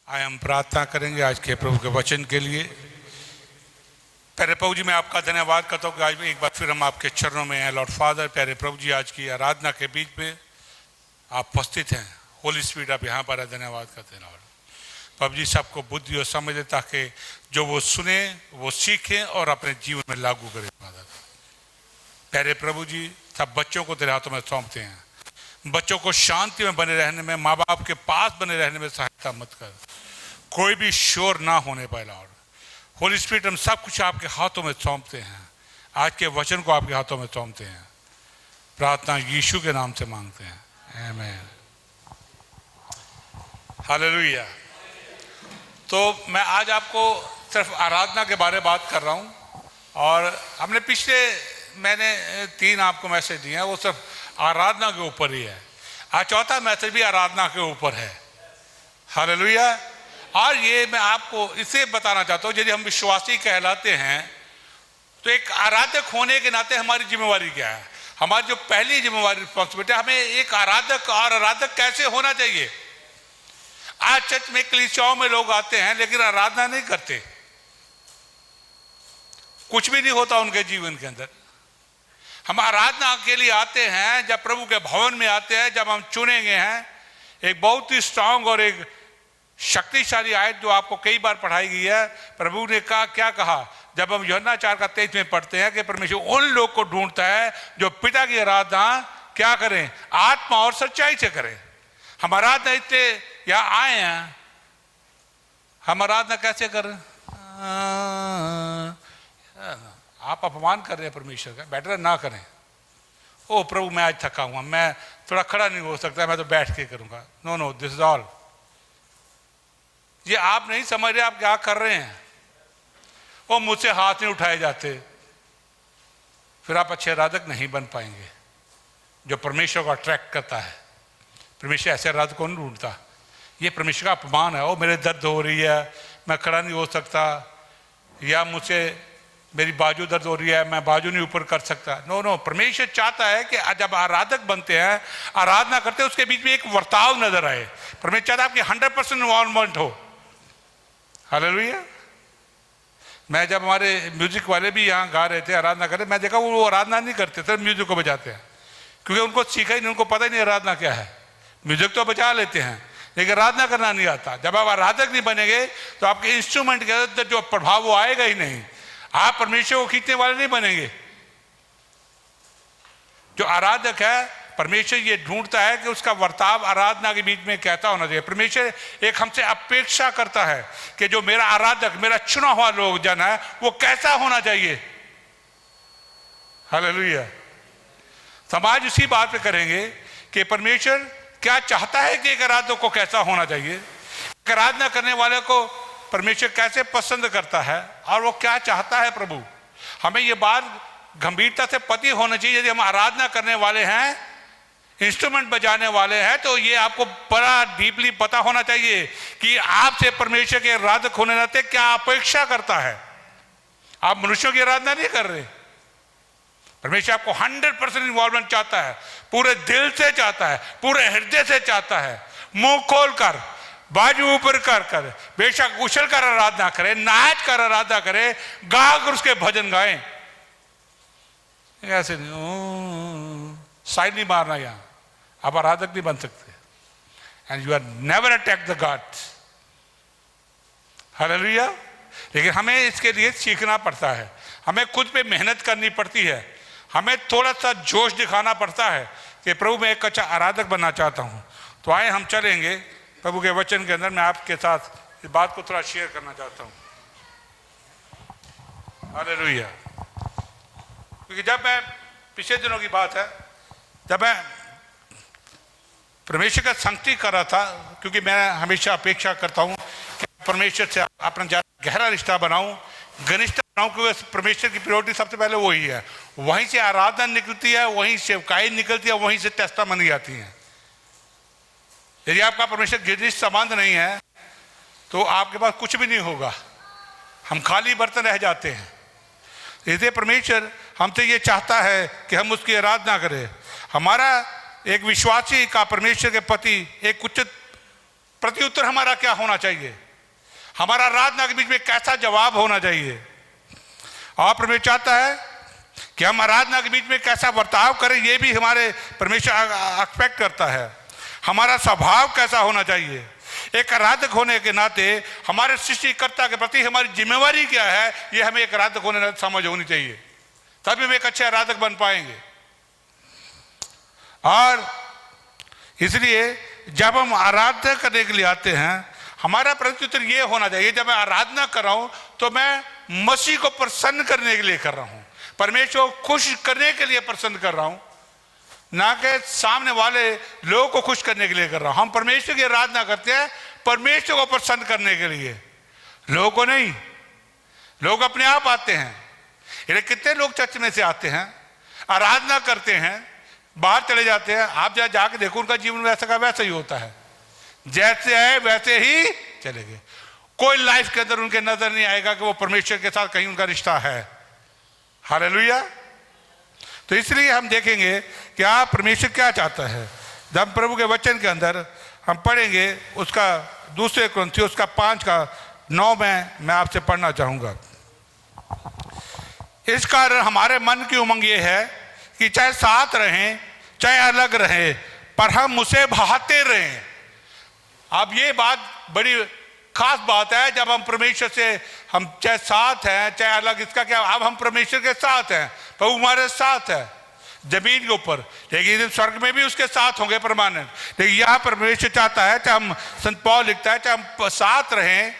आए हम प्रार्थना करेंगे आज के प्रभु के वचन के लिए। प्यारे प्रभु जी, मैं आपका धन्यवाद करता हूँ कि आज एक बार फिर हम आपके चरणों में हैं। लॉर्ड फादर, प्यारे प्रभु जी, आज की आराधना के बीच में आप उपस्थित हैं। होली स्पिरिट आप यहाँ पर है, धन्यवाद करते हैं लॉर्ड। प्रभु जी, सबको बुद्धि और समझ दे ताकि जो वो सुने वो सीखें और अपने जीवन में लागू करें। फादर प्यारे प्रभु जी, सब बच्चों को तेरे हाथों में सौंपते हैं। बच्चों को शांति में बने रहने में, माँ बाप के पास बने रहने में सहायता मत कर। कोई भी शोर ना होने पाए लॉर्ड। होली स्पिरिट, हम सब कुछ आपके हाथों में सौंपते हैं। आज के वचन को आपके हाथों में सौंपते हैं। प्रार्थना यीशु के नाम से मांगते हैं, आमीन। हालेलुया। तो मैं आज आपको सिर्फ आराधना के बारे में बात कर रहा हूँ, और हमने मैंने 3 आपको मैसेज दिए हैं, वो सिर्फ आराधना के ऊपर ही है। आज चौथा मैसेज भी आराधना के ऊपर है। हालेलुया। और ये मैं आपको इसे बताना चाहता हूँ, यदि हम विश्वासी कहलाते हैं तो एक आराधक होने के नाते हमारी जिम्मेवारी क्या है। हमारी जो पहली जिम्मेवारी, रिस्पॉन्सिबिलिटी, हमें एक आराधक और आराधक कैसे होना चाहिए। आज चर्च में कलीसियाओं में लोग आते हैं लेकिन आराधना नहीं करते, कुछ भी नहीं होता उनके जीवन के अंदर। हम आराधना के लिए आते हैं जब प्रभु के भवन में आते हैं, जब हम चुने गए हैं। एक बहुत ही स्ट्रांग और एक शक्तिशाली आयत जो आपको कई बार पढ़ाई गई है। प्रभु ने कहा, क्या कहा, जब हम यूहन्ना 4:23 में पढ़ते हैं कि परमेश्वर उन लोग को ढूंढता है जो पिता की आराधना क्या करें, आत्मा और सच्चाई से करें। हम आराधना इसलिए यहाँ आए हैं। हम आराधना कैसे करें? आप अपमान कर रहे हैं परमेश्वर का, बेटर ना करें। ओ प्रभु, मैं आज थका हुआ, मैं थोड़ा खड़ा नहीं हो सकता, मैं तो बैठ के करूंगा। No, this is all. ये आप नहीं समझ रहे आप क्या कर रहे हैं। वो मुझसे हाथ नहीं उठाए जाते, फिर आप अच्छे आराधक नहीं बन पाएंगे जो परमेश्वर को अट्रैक्ट करता है। परमेश्वर ऐसे आराधक को नहीं ढूंढता। ये परमेश्वर का अपमान है। ओ मेरे दर्द हो रही है, मैं खड़ा नहीं हो सकता, या मुझसे मेरी बाजू दर्द हो रही है, मैं बाजू नहीं ऊपर कर सकता। नो, परमेश्वर चाहता है कि जब आराधक बनते हैं, आराधना करते हैं, उसके बीच में एक वर्ताव नजर आए। परमेश्वर चाहता है आपकी 100% इन्वॉल्वमेंट हो। हालेलुया। मैं जब हमारे म्यूजिक वाले भी यहाँ गा रहे थे, आराधना कर रहे, मैं देखा वो आराधना नहीं करते, सिर्फ म्यूजिक को बजाते हैं, क्योंकि उनको सीखा ही नहीं, उनको पता ही नहीं आराधना क्या है। म्यूजिक तो बजा लेते हैं लेकिन आराधना करना नहीं आता। जब आप आराधक नहीं बनेंगे तो आपके इंस्ट्रूमेंट के अंदर जो प्रभाव वो आएगा ही नहीं। आप परमेश्वर को खींचने वाले नहीं बनेंगे। जो आराधक है, परमेश्वर ये ढूंढता है कि उसका वर्ताव आराधना के बीच में कैसा होना चाहिए। परमेश्वर एक हमसे अपेक्षा करता है कि जो मेरा आराधक, मेरा चुना हुआ लोग जन है, वो कैसा होना चाहिए। हालेलुया। समाज उसी बात पे करेंगे कि परमेश्वर क्या चाहता है कि एक आराधक को कैसा होना चाहिए, एक आराधना करने वाले को परमेश्वर कैसे पसंद करता है, और वो क्या चाहता है। प्रभु, हमें ये बात गंभीरता से पता होना चाहिए। यदि हम आराधना करने वाले हैं, इंस्ट्रूमेंट बजाने वाले हैं, तो ये आपको बड़ा डीपली पता होना चाहिए कि आपसे परमेश्वर के आराधक होने नाते क्या अपेक्षा करता है। आप मनुष्यों की आराधना नहीं कर रहे। परमेश्वर आपको 100% इन्वॉल्वमेंट चाहता है, पूरे दिल से चाहता है, पूरे हृदय से चाहता है। मुंह खोल कर, बाजू ऊपर कर बेशक उछल कर आराधना करे, नाच कर आराधना करे, गा कर उसके भजन गाएं। ऐसे नहीं साइड नहीं मारना। यहां आप आराधक नहीं बन सकते। And you are never attack the god. Hallelujah. लेकिन हमें इसके लिए सीखना पड़ता है, हमें खुद पे मेहनत करनी पड़ती है, हमें थोड़ा सा जोश दिखाना पड़ता है कि प्रभु मैं एक अच्छा आराधक बनना चाहता हूं। तो आए हम चलेंगे प्रभु के वचन के अंदर। मैं आपके साथ इस बात को थोड़ा शेयर करना चाहता हूं। हालेलुया। क्योंकि जब मैं पिछले दिनों की बात है, जब मैं परमेश्वर का संगति कर रहा था, क्योंकि मैं हमेशा अपेक्षा करता हूं कि परमेश्वर से अपना गहरा रिश्ता बनाऊं, घनिष्ठ बनाऊं, क्योंकि परमेश्वर की प्रायोरिटी सबसे पहले वही है। वहीं से आराधना निकलती है, वहीं से सेवकाई निकलती है, वहीं से टेस्टामनी आती है। यदि आपका परमेश्वर घनिष्ठ संबंध नहीं है तो आपके पास कुछ भी नहीं होगा। हम खाली बर्तन रह जाते हैं। इसलिए परमेश्वर हमसे ये चाहता है कि हम उसकी आराधना करें। हमारा एक विश्वासी का परमेश्वर के प्रति एक उचित प्रत्युत्तर हमारा क्या होना चाहिए, हमारा आराधना के बीच में कैसा जवाब होना चाहिए। और परमेश्वर चाहता है कि हम आराधना के बीच में कैसा बर्ताव करें, ये भी हमारे परमेश्वर एक्सपेक्ट करता है। हमारा स्वभाव कैसा होना चाहिए, एक आराधक होने के नाते हमारे सृष्टिकर्ता के प्रति हमारी जिम्मेवारी क्या है, ये हमें एक आराधक होने के नाते समझ होनी चाहिए, तभी हम एक अच्छे आराधक बन पाएंगे। और इसलिए जब हम आराधना करने के लिए आते हैं, हमारा प्रत्युत्तर ये होना चाहिए, जब मैं आराधना कर रहा हूं तो मैं मसीह को प्रसन्न करने के लिए कर रहा हूं, परमेश्वर को खुश करने के लिए प्रसन्न कर रहा हूं, ना कि सामने वाले लोगों को खुश करने के लिए कर रहा हूं। हम परमेश्वर की आराधना करते हैं परमेश्वर को प्रसन्न करने के लिए, लोगों को नहीं। लोग अपने आप आते हैं, ये कितने लोग चर्च में से आते हैं, आराधना करते हैं, बाहर चले जाते हैं। आप जहाँ जाके देखो उनका जीवन वैसा का वैसा ही होता है, जैसे है वैसे ही चले गए। कोई लाइफ के अंदर उनके नजर नहीं आएगा कि वो परमेश्वर के साथ कहीं उनका रिश्ता है। हालेलुया। तो इसलिए हम देखेंगे कि आप परमेश्वर क्या चाहता है। जब हम प्रभु के वचन के अंदर हम पढ़ेंगे उसका 2 कुरिन्थियों उसका 5:9 में मैं आपसे पढ़ना चाहूंगा। इस कारण हमारे मन की उमंग ये है कि चाहे साथ रहें चाहे अलग रहें, पर हम उसे भाते रहें। अब ये बात बड़ी खास बात है, जब हम परमेश्वर से हम चाहे साथ हैं चाहे अलग, इसका क्या, अब हम परमेश्वर के साथ हैं, प्रभु हमारे साथ है जमीन के ऊपर, लेकिन स्वर्ग में भी उसके साथ होंगे परमानेंट। लेकिन यहाँ परमेश्वर चाहता है, चाहे हम संत पौल लिखता है, चाहे हम साथ रहें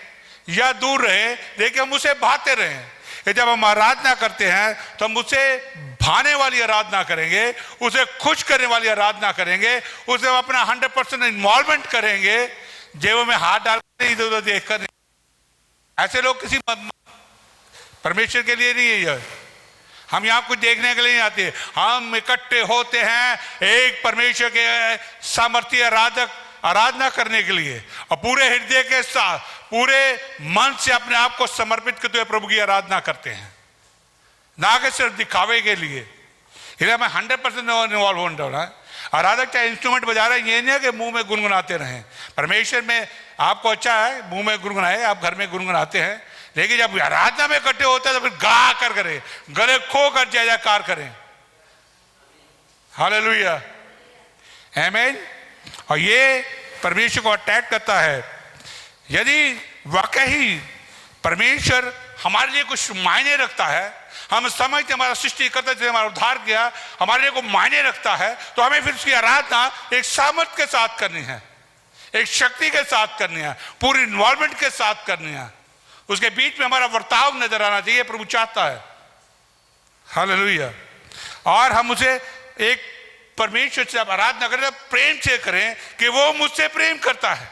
या दूर रहें, लेकिन हम उसे भाते रहें। जब हम आराधना करते हैं तो हम उसे भाने वाली आराधना करेंगे, उसे खुश करने वाली आराधना करेंगे, उसे अपना 100% इन्वॉल्वमेंट करेंगे, जेबों में हाथ डाल कर इधर उधर देख कर। ऐसे लोग किसी परमेश्वर के लिए नहीं है ये। हम यहाँ कुछ देखने के लिए नहीं आते, हम इकट्ठे होते हैं एक परमेश्वर के सामर्थ्य आराधना करने के लिए, और पूरे हृदय के साथ पूरे मन से अपने आप को समर्पित करते हुए प्रभु की आराधना करते हैं, ना कि सिर्फ दिखावे के लिए। इसलिए हमें 100% इन्वॉल्व होना है। आराधक चाहे इंस्ट्रूमेंट बजा रहे हैं, ये नहीं है कि मुंह में गुनगुनाते रहें। परमेश्वर में आपको अच्छा है मुंह में गुनगुनाए, आप घर में गुनगुनाते हैं, लेकिन जब आराधना में इकट्ठे होते हैं तो फिर गा कर करें, गले खो कर जय जयकार करें। हालेलुया, आमीन। और ये परमेश्वर को अटैक करता है। यदि वाकई परमेश्वर हमारे लिए कुछ मायने रखता है, हम समझते हमारा सृष्टिकर्ता से हमारा उद्धार किया हमारे लिए को मायने रखता है, तो हमें फिर उसकी आराधना एक सामर्थ के साथ करनी है, एक शक्ति के साथ करनी है, पूरी इन्वॉल्वमेंट के साथ करनी है। उसके बीच में हमारा वर्ताव नजर आना चाहिए, प्रभु चाहता है। हालेलुया। और हम उसे एक परमेश्वर से आराधना करें, प्रेम से करें कि वो मुझसे प्रेम करता है,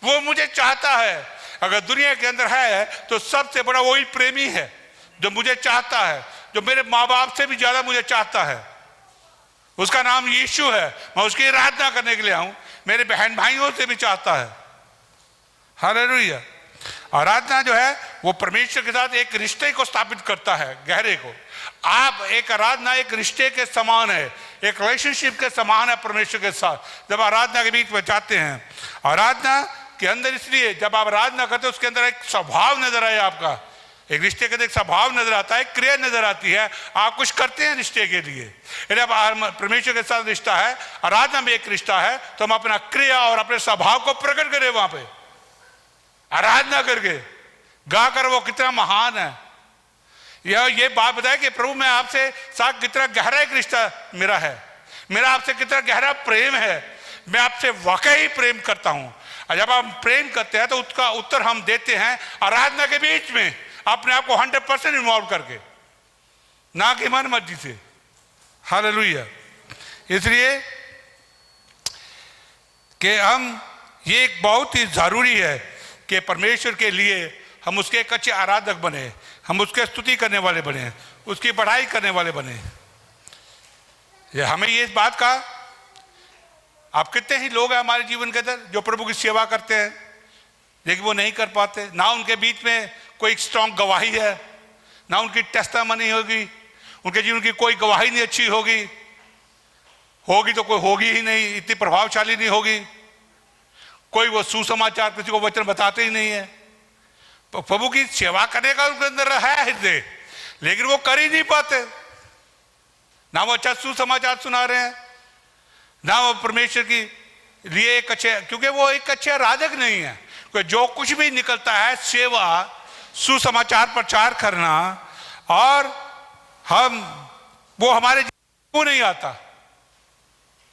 वो मुझे चाहता है। अगर दुनिया के अंदर है तो सबसे बड़ा वही प्रेमी है जो मुझे चाहता है, जो मेरे माँ बाप से भी ज्यादा मुझे चाहता है। उसका नाम यीशु है। मैं उसकी आराधना करने के लिए आऊं, मेरे बहन भाइयों से भी चाहता है। हालेलुया। आराधना जो है वो परमेश्वर के साथ एक रिश्ते को स्थापित करता है, गहरे को। आप एक आराधना एक रिश्ते के समान है, एक रिलेशनशिप के समान है परमेश्वर के साथ। जब आराधना के बीच में जाते हैं, आराधना के अंदर, इसलिए जब आप आराधना करते हैं उसके अंदर एक स्वभाव नजर आए, आपका एक रिश्ते के अंदर एक स्वभाव नजर आता है, क्रिया नजर आती है, आप कुछ करते हैं रिश्ते के लिए। जब परमेश्वर के साथ रिश्ता है, आराधना में एक रिश्ता है, तो हम अपना क्रिया और अपने स्वभाव को प्रकट करें वहां पे आराधना करके, गाकर वो कितना महान है। ये बात बताए कि प्रभु मैं आपसे साथ कितना गहरा एक रिश्ता मेरा है, मेरा आपसे कितना गहरा प्रेम है, मैं आपसे वाकई प्रेम करता हूं। और जब हम प्रेम करते हैं तो उसका उत्तर हम देते हैं आराधना के बीच में, अपने आप को 100% इन्वॉल्व करके, ना कि मन मर्जी से। हालेलुया। इसलिए कि हम ये एक बहुत ही जरूरी है कि परमेश्वर के लिए हम उसके एक अच्छे आराधक बने, हम उसके स्तुति करने वाले बने, उसकी बढ़ाई करने वाले बने। ये हमें ये इस बात का, आप कितने ही लोग हैं हमारे जीवन के अंदर जो प्रभु की सेवा करते हैं लेकिन वो नहीं कर पाते, ना उनके बीच में कोई स्ट्रॉन्ग गवाही है, ना उनकी टेस्टामनी होगी, उनके जीवन की कोई गवाही नहीं अच्छी होगी तो कोई होगी ही नहीं, इतनी प्रभावशाली नहीं होगी। कोई वो सुसमाचार किसी को वचन बताते ही नहीं है। प्रभु की सेवा करने का उनके अंदर है हृदय, लेकिन वो कर ही नहीं पाते। ना वो अच्छा सुसमाचार सुना रहे हैं, ना वो परमेश्वर की लिए एक अच्छे, क्योंकि वो एक अच्छे आराधक नहीं है। क्योंकि जो कुछ भी निकलता है सेवा, सुसमाचार प्रचार करना, और हम वो हमारे क्यों नहीं आता?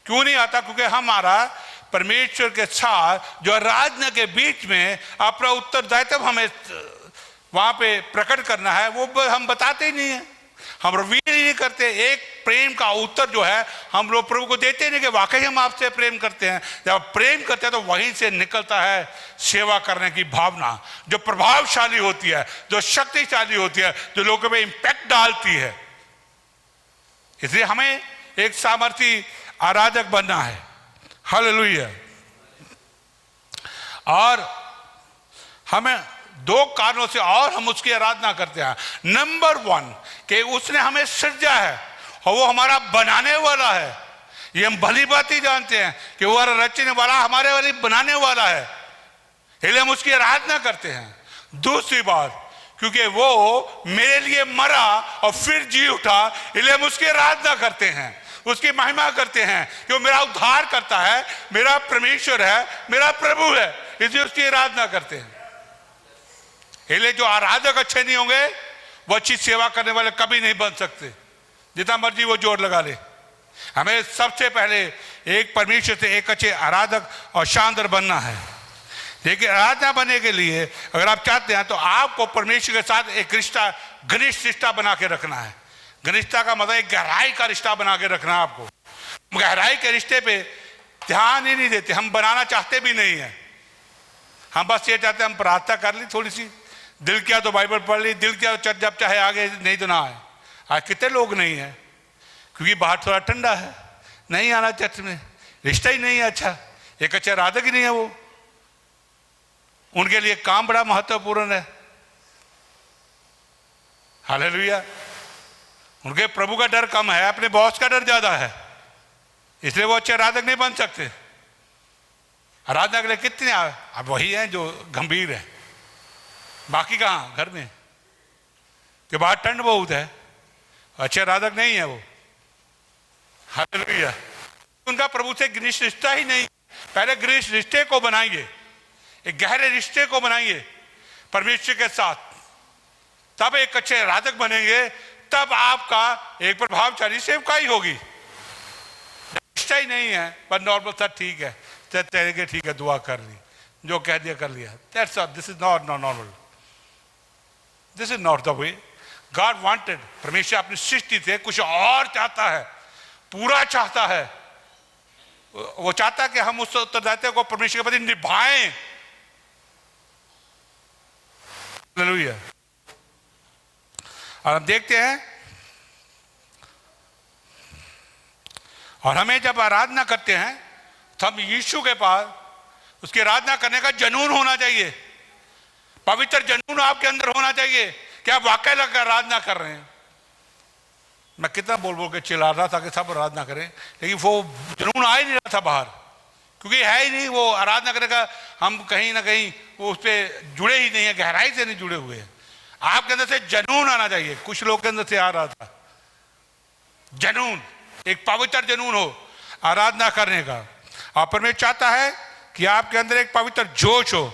क्यों नहीं आता? क्योंकि हमारा परमेश्वर के साथ जो आराधना के बीच में अपना उत्तरदायित्व हमें वहां पे प्रकट करना है, वो हम बताते ही नहीं है, हम रिवील ही नहीं करते। एक प्रेम का उत्तर जो है हम लोग प्रभु को देते नहीं कि वाकई हम आपसे प्रेम करते हैं। जब प्रेम करते हैं तो वहीं से निकलता है सेवा करने की भावना, जो प्रभावशाली होती है, जो शक्तिशाली होती है, जो लोगों पे इंपैक्ट डालती है। इसलिए हमें एक सामर्थी आराधक बनना है। हालेलुया। और हमें दो कारणों से और हम उसकी आराधना करते हैं। नंबर 1 कि उसने हमें सृजा है और वो हमारा बनाने वाला है। ये हम भली बात ही जानते हैं कि वो रचने वाला हमारे वाली बनाने वाला है, इसलिए हम उसकी आराधना करते हैं। दूसरी बात, क्योंकि वो मेरे लिए मरा और फिर जी उठा, इसलिए हम उसकी आराधना करते हैं, उसकी महिमा करते हैं कि वो मेरा उद्धार करता है, मेरा परमेश्वर है, मेरा प्रभु है, इसलिए उसकी आराधना करते हैं। इसलिए जो आराधक अच्छे नहीं होंगे वो अच्छी सेवा करने वाले कभी नहीं बन सकते, जितना मर्जी वो जोर लगा ले। हमें सबसे पहले एक परमेश्वर से एक अच्छे आराधक और शानदार बनना है। लेकिन आराधना बनने के लिए अगर आप चाहते हैं तो आपको परमेश्वर के साथ एक रिश्ता, घनिष्ठ रिश्ता बना के रखना है। घनिष्ठता का मतलब एक गहराई का रिश्ता बना के रखना है आपको। गहराई के रिश्ते पे ध्यान ही नहीं देते, हम बनाना चाहते भी नहीं है। हम बस ये चाहते हैं हम प्रार्थना कर ली थोड़ी सी, दिल किया तो बाइबल पढ़ ली, दिल किया तो चर्च जब चाहे आगे, नहीं तो ना आए। आज कितने लोग नहीं है क्योंकि बाहर थोड़ा ठंडा है, नहीं आना चर्च में, रिश्ता ही नहीं है अच्छा, एक अच्छा आराधक ही नहीं है वो। उनके लिए काम बड़ा महत्वपूर्ण है। हालेलुया। उनके प्रभु का डर कम है, अपने बॉस का डर ज्यादा है, इसलिए वो अच्छे आराधक नहीं बन सकते। आराधना के लिए कितने अब वही हैं जो गंभीर है, बाकी कहाँ घर में कि बाहर ठंड बहुत है, अच्छे आराधक नहीं है वो। हालेलुया। उनका प्रभु से घनिष्ठ रिश्ता ही नहीं। पहले घनिष्ठ रिश्ते को बनाइए, एक गहरे रिश्ते को बनाइए परमेश्वर के साथ, तब एक अच्छे आराधक बनेंगे, तब आपका एक प्रभावशाली सेवकाई होगी। रिश्ता ही नहीं है पर नॉर्मल था, ठीक है तेरे ठीक है, दुआ कर ली, जो कह दिया कर लिया, that's all. This is not normal, this is not the way God wanted. परमेश्वर अपनी सृष्टि से कुछ और चाहता है, पूरा चाहता है। वो चाहता है कि हम उस उत्तरदायित्व को परमेश्वर के प्रति निभाएं। हालेलुया। और हम देखते हैं, और हमें जब आराधना करते हैं तो हम यीशु के पास उसकी आराधना करने का जनून होना चाहिए, पवित्र जनून आपके अंदर होना चाहिए कि आप वाकई लग आराधना कर रहे हैं। मैं कितना बोल बोल के चिल्ला रहा था कि सब आराधना करें, लेकिन वो जनून आ ही नहीं रहा था बाहर, क्योंकि है ही नहीं वो आराधना करने का। हम कहीं ना कहीं वो उस पर जुड़े ही नहीं है, गहराई से नहीं जुड़े हुए हैं। आपके अंदर से जनून आना चाहिए। कुछ लोग के अंदर से आ रहा था जनून, एक पवित्र जनून हो आराधना करने का। और परमेश्वर चाहता है कि आपके अंदर एक पवित्र जोश हो,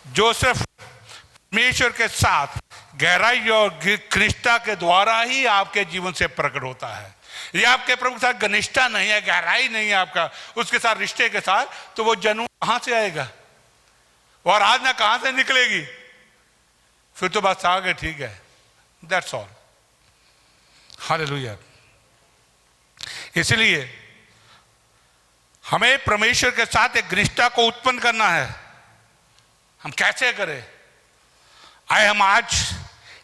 जो सिर्फ परमेश्वर के साथ गहराई और घनिष्ठता के द्वारा ही आपके जीवन से प्रकट होता है। ये आपके प्रभु के साथ घनिष्ठता नहीं है, गहराई नहीं है आपका उसके साथ रिश्ते के साथ, तो वो जनून कहां से आएगा, वो आराधना कहां से निकलेगी? फिर तो बात आ गई, ठीक है, दैट्स ऑल। हालेलुया। इसलिए हमें परमेश्वर के साथ एक घनिष्ठता को उत्पन्न करना है। हम कैसे करें? आए हम आज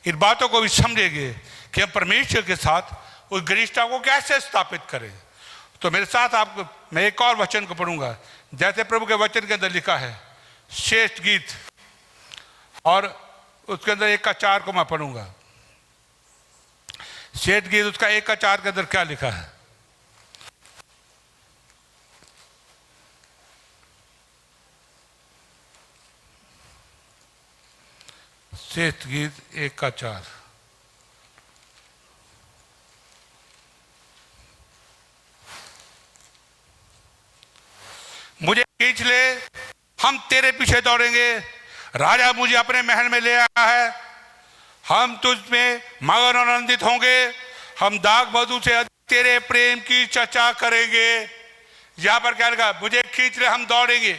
इन बातों को भी समझेंगे कि हम परमेश्वर के साथ उस घनिष्ठता को कैसे स्थापित करें। तो मेरे साथ आपको मैं एक और वचन को पढ़ूंगा, जैसे प्रभु के वचन के अंदर लिखा है, श्रेष्ठ गीत, और उसके अंदर 1:4 को मैं पढ़ूंगा। श्रेष्ठ गीत उसका 1:4 के अंदर क्या लिखा है? श्रेष्ठ गीत 1 का 4। मुझे खींच ले, हम तेरे पीछे दौड़ेंगे। राजा मुझे अपने महल में ले आया है, हम तुझ में मगन और आनंदित होंगे। हम दाग मधु से तेरे प्रेम की चर्चा करेंगे। यहां पर क्या लगा? मुझे खींच ले, हम दौड़ेंगे।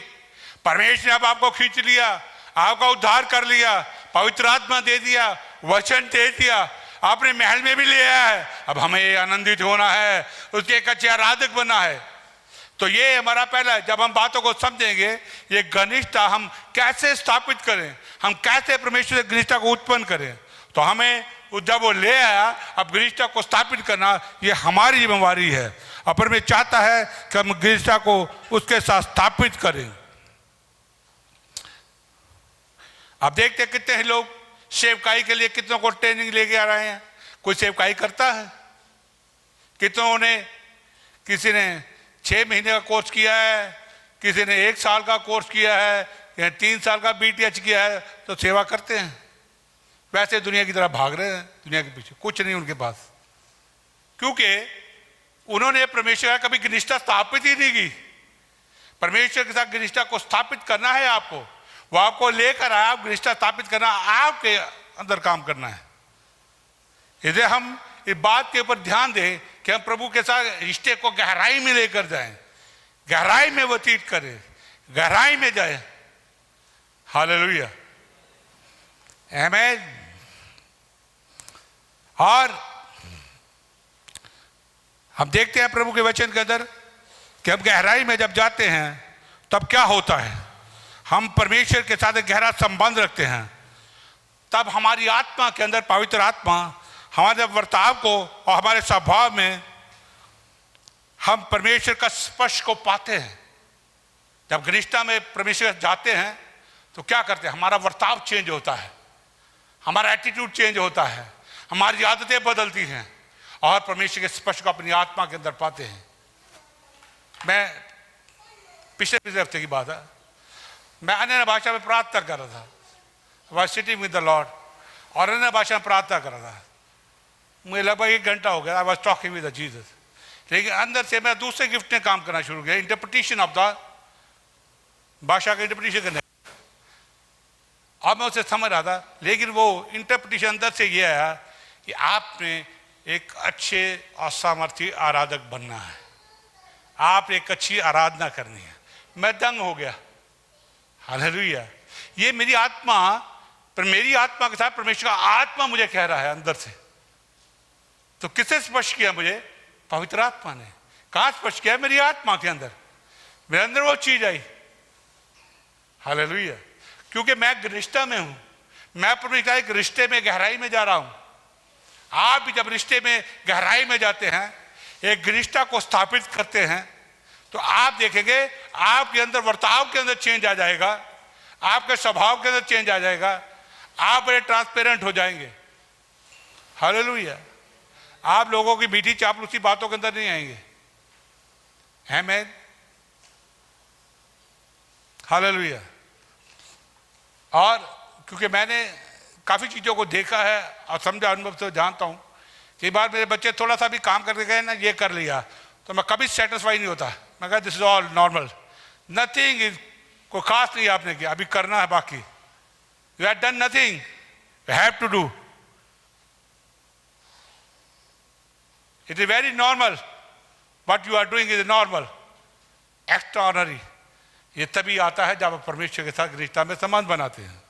परमेश्वर ने अब आपको खींच लिया, आपका उद्धार कर लिया, पवित्र आत्मा दे दिया, वचन दे दिया, आपने महल में भी ले आया है। अब हमें आनंदित होना है, उसके एक अच्छे आराधक बनना है। तो ये हमारा पहला, जब हम बातों को समझेंगे, ये घनिष्ठता हम कैसे स्थापित करें, हम कैसे परमेश्वर से घनिष्ठता को उत्पन्न करें, तो हमें जब वो ले आया, अब घनिष्ठता को स्थापित करना ये हमारी जिम्मेवारी है। और परमेश्वर चाहता है कि हम घनिष्ठता को उसके साथ स्थापित करें। अब देखते हैं कितने लोग सेवकाई के लिए कितनों को ट्रेनिंग लेके आ रहे हैं। कोई सेवकाई करता है, कितनों ने, किसी ने 6 महीने का कोर्स किया है, किसी ने 1 साल का कोर्स किया है, या 3 साल का BTH किया है, तो सेवा करते हैं। वैसे दुनिया की तरह भाग रहे हैं, दुनिया के पीछे कुछ नहीं उनके पास, क्योंकि उन्होंने परमेश्वर का कभी घनिष्ठता स्थापित ही नहीं की। परमेश्वर के साथ घनिष्ठता को स्थापित करना है आपको, वो आपको लेकर आया, आप घनिष्ठता स्थापित करना, आपके अंदर काम करना है। इसलिए हम इस बात के ऊपर ध्यान दें कि हम प्रभु के साथ रिश्ते को गहराई में लेकर जाएं, गहराई में व्यतीत करें, गहराई में जाएं। हालेलुया, आमीन। और हम देखते हैं प्रभु के वचन के अंदर कि हम गहराई में जब जाते हैं तब क्या होता है, हम परमेश्वर के साथ एक गहरा संबंध रखते हैं, तब हमारी आत्मा के अंदर पवित्र आत्मा हमारे वर्ताव को और हमारे स्वभाव में हम परमेश्वर का स्पर्श को पाते हैं। जब घनिष्ठता में परमेश्वर जाते हैं तो क्या करते हैं, हमारा वर्ताव चेंज होता है, हमारा एटीट्यूड चेंज होता है, हमारी आदतें बदलती हैं और परमेश्वर के स्पर्श को अपनी आत्मा के अंदर पाते हैं। मैं पिछले हफ्ते की बात है, मैं अन्य भाषा में प्रार्थना कर रहा था, was sitting with the Lord, और अन्य भाषा में प्रार्थना कर रहा था। मुझे लगभग 1 घंटा हो गया, I was talking with Jesus, लेकिन अंदर से मैं दूसरे गिफ्ट में काम करना शुरू किया, इंटरप्रिटेशन ऑफ द भाषा का इंटरप्रिटेशन करने। अब मैं उसे समझ रहा था, लेकिन वो इंटरप्रिटेशन अंदर से ये आया कि आपने एक अच्छे और सामर्थी आराधक बनना है, आप एक अच्छी आराधना करनी है। मैं दंग हो गया। हालेलुया, ये मेरी आत्मा, पर मेरी आत्मा के साथ परमेश्वर का आत्मा मुझे कह रहा है अंदर से। तो किससे स्पर्श किया मुझे? पवित्र आत्मा ने। कहाँ स्पर्श किया? मेरी आत्मा के अंदर, मेरे अंदर वो चीज आई। हालेलुया, क्योंकि मैं घनिष्ठता में हूं, मैं परमेश्वर के रिश्ते में गहराई में जा रहा हूं। आप भी जब रिश्ते में गहराई में जाते हैं, एक घनिष्ठता को स्थापित करते हैं, तो आप देखेंगे आपके अंदर वर्ताव के अंदर चेंज आ जाएगा, आपके स्वभाव के अंदर चेंज आ जाएगा, आप बड़े ट्रांसपेरेंट हो जाएंगे। हालेलुया, आप लोगों की मीठी चापलूसी बातों के अंदर नहीं आएंगे। आमीन, हालेलुया। और क्योंकि मैंने काफ़ी चीज़ों को देखा है और समझा, अनुभव से जानता हूँ, कई बार मेरे बच्चे थोड़ा सा भी काम करके गए ना, ये कर लिया, तो मैं कभी सेटिस्फाई नहीं होता। मैं कहा this is all normal, nothing is, कोई खास नहीं आपने किया, अभी करना है बाकी। You have done nothing, you have to do, it is very normal, what you are doing is normal, extraordinary. ये तभी आता है जब आप परमेश्वर के साथ रिश्ता में संबंध बनाते हैं।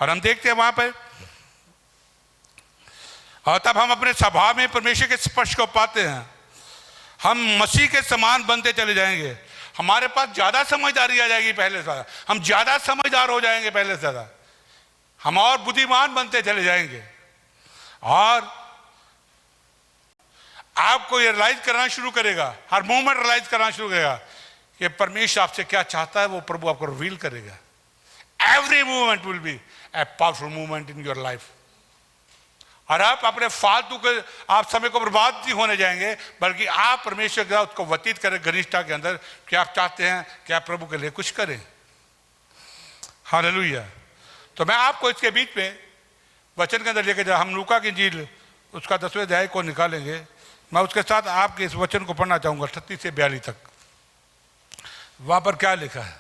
और हम देखते हैं वहां पर, और तब हम अपने स्वभाव में परमेश्वर के स्पर्श को पाते हैं, हम मसीह के समान बनते चले जाएंगे। हमारे पास ज्यादा समझदारी आ जाएगी पहले से ज्यादा, हम ज्यादा समझदार हो जाएंगे पहले से ज्यादा, हम और बुद्धिमान बनते चले जाएंगे। और आपको ये रियलाइज करना शुरू करेगा, हर मोमेंट रियलाइज करना शुरू करेगा कि परमेश्वर आपसे क्या चाहता है, वो प्रभु आपको रिवील करेगा। Every movement will be a powerful movement in your life. और आप अपने फालतू के आप समय को बर्बाद नहीं होने जाएंगे, बल्कि आप परमेश्वर के साथ उसको व्यतीत करें घनिष्ठता के अंदर कि आप चाहते हैं कि आप प्रभु के लिए कुछ करें। हालेलुया। तो मैं आपको इसके बीच में वचन के अंदर लेके जा। हम लूका की इंजील उसका 10वें अध्याय को निकालेंगे। मैं उसके साथ आपके इस वचन को पढ़ना चाहूंगा 38 से 42 तक। वहां पर क्या लिखा है?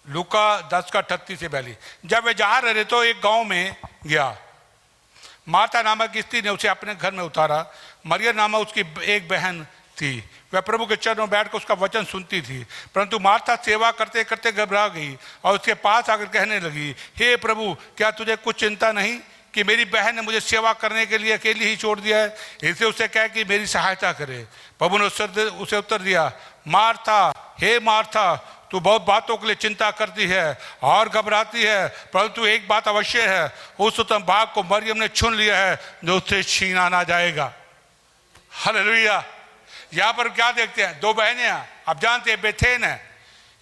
लूका 10 का 38 से 42। जब वे जा रहे तो एक गांव में गया। मार्था नामक स्त्री ने उसे अपने घर में उतारा। मरियम नामक उसकी एक बहन थी, वह प्रभु के चरणों में बैठकर उसका वचन सुनती थी। परंतु मार्था सेवा करते करते घबरा गई और उसके पास आकर कहने लगी, हे प्रभु, क्या तुझे कुछ चिंता नहीं कि मेरी बहन ने मुझे सेवा करने के लिए अकेली ही छोड़ दिया है? इसे उससे कह कि मेरी सहायता करे। प्रभु ने उसे उत्तर दिया, मार्था, हे मार्था, तू बहुत बातों के लिए चिंता करती है और घबराती है, परंतु एक बात अवश्य है, उस उत्तम भाग को मरियम ने चुन लिया है जो उससे छीना ना जाएगा। हालेलुया। यहाँ पर क्या देखते हैं? दो बहनें हैं। आप जानते हैं बेथेन है,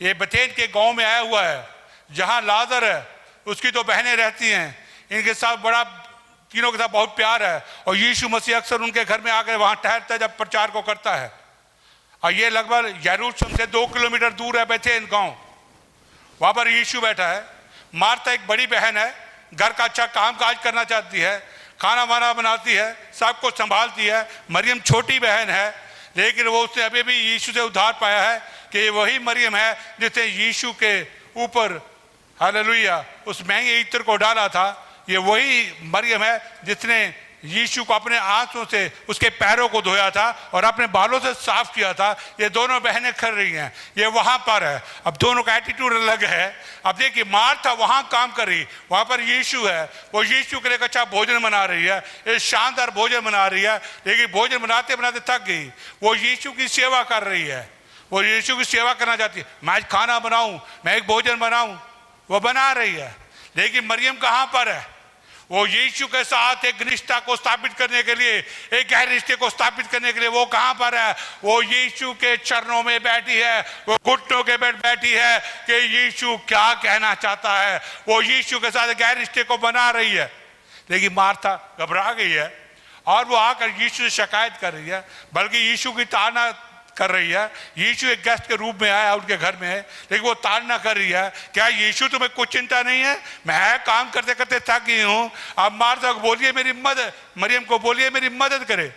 ये बेथेन के गांव में आया हुआ है जहाँ लाजर है, उसकी दो बहनें रहती हैं। इनके साथ बड़ा, तीनों के साथ बहुत प्यार है और यीशु मसीह अक्सर उनके घर में आकर वहाँ ठहरता है जब प्रचार को करता है। और ये लगभग यरूशलेम से 2 किलोमीटर दूर है बेथेन गांव। वहाँ पर यीशु बैठा है। मार्था एक बड़ी बहन है, घर का अच्छा काम काज करना चाहती है, खाना वाना बनाती है, सबको संभालती है। मरियम छोटी बहन है, लेकिन वो उसने अभी भी यीशु से उद्धार पाया है कि वही मरियम है जिसने यीशु के ऊपर, हालेलुया, उस महंगे इत्र को डाला था। ये वही मरियम है जिसने यीशु को अपने आंसुओं से उसके पैरों को धोया था और अपने बालों से साफ किया था। ये दोनों बहनें खड़ रही हैं, ये वहां पर है। अब दोनों का एटीट्यूड अलग है। अब देखिए, मार्था वहां काम कर रही, वहां पर यीशु है, वो यीशु के लिए अच्छा भोजन बना रही है, एक शानदार भोजन बना रही है। लेकिन भोजन बनाते बनाते थक गई। वो यीशु की सेवा कर रही है, वो यीशु की सेवा करना चाहती है। मैं आज खाना बनाऊं, मैं एक भोजन बनाऊं, वो बना रही है। लेकिन मरियम कहां पर है? वो यीशु के साथ एक रिश्ता को स्थापित करने के लिए, एक गहरे रिश्ते को स्थापित करने के लिए वो कहां पर है? वो यीशु के चरणों में बैठी है, वो घुटनों के बैठ बैठी है कि यीशु क्या कहना चाहता है। वो यीशु के साथ गहरे रिश्ते को बना रही है। लेकिन मार्था घबरा गई है और वो आकर यीशु से शिकायत कर रही है, बल्कि यीशु की ताड़ना कर रही है। यीशु एक गेस्ट के रूप में आया उनके घर में, लेकिन वो ताड़ना कर रही है, क्या यीशु तुम्हें कुछ चिंता नहीं है? मैं काम करते करते थक गई हूं, अब मार्था को बोलिए मेरी मदद, मरियम को बोलिए मेरी मदद करे।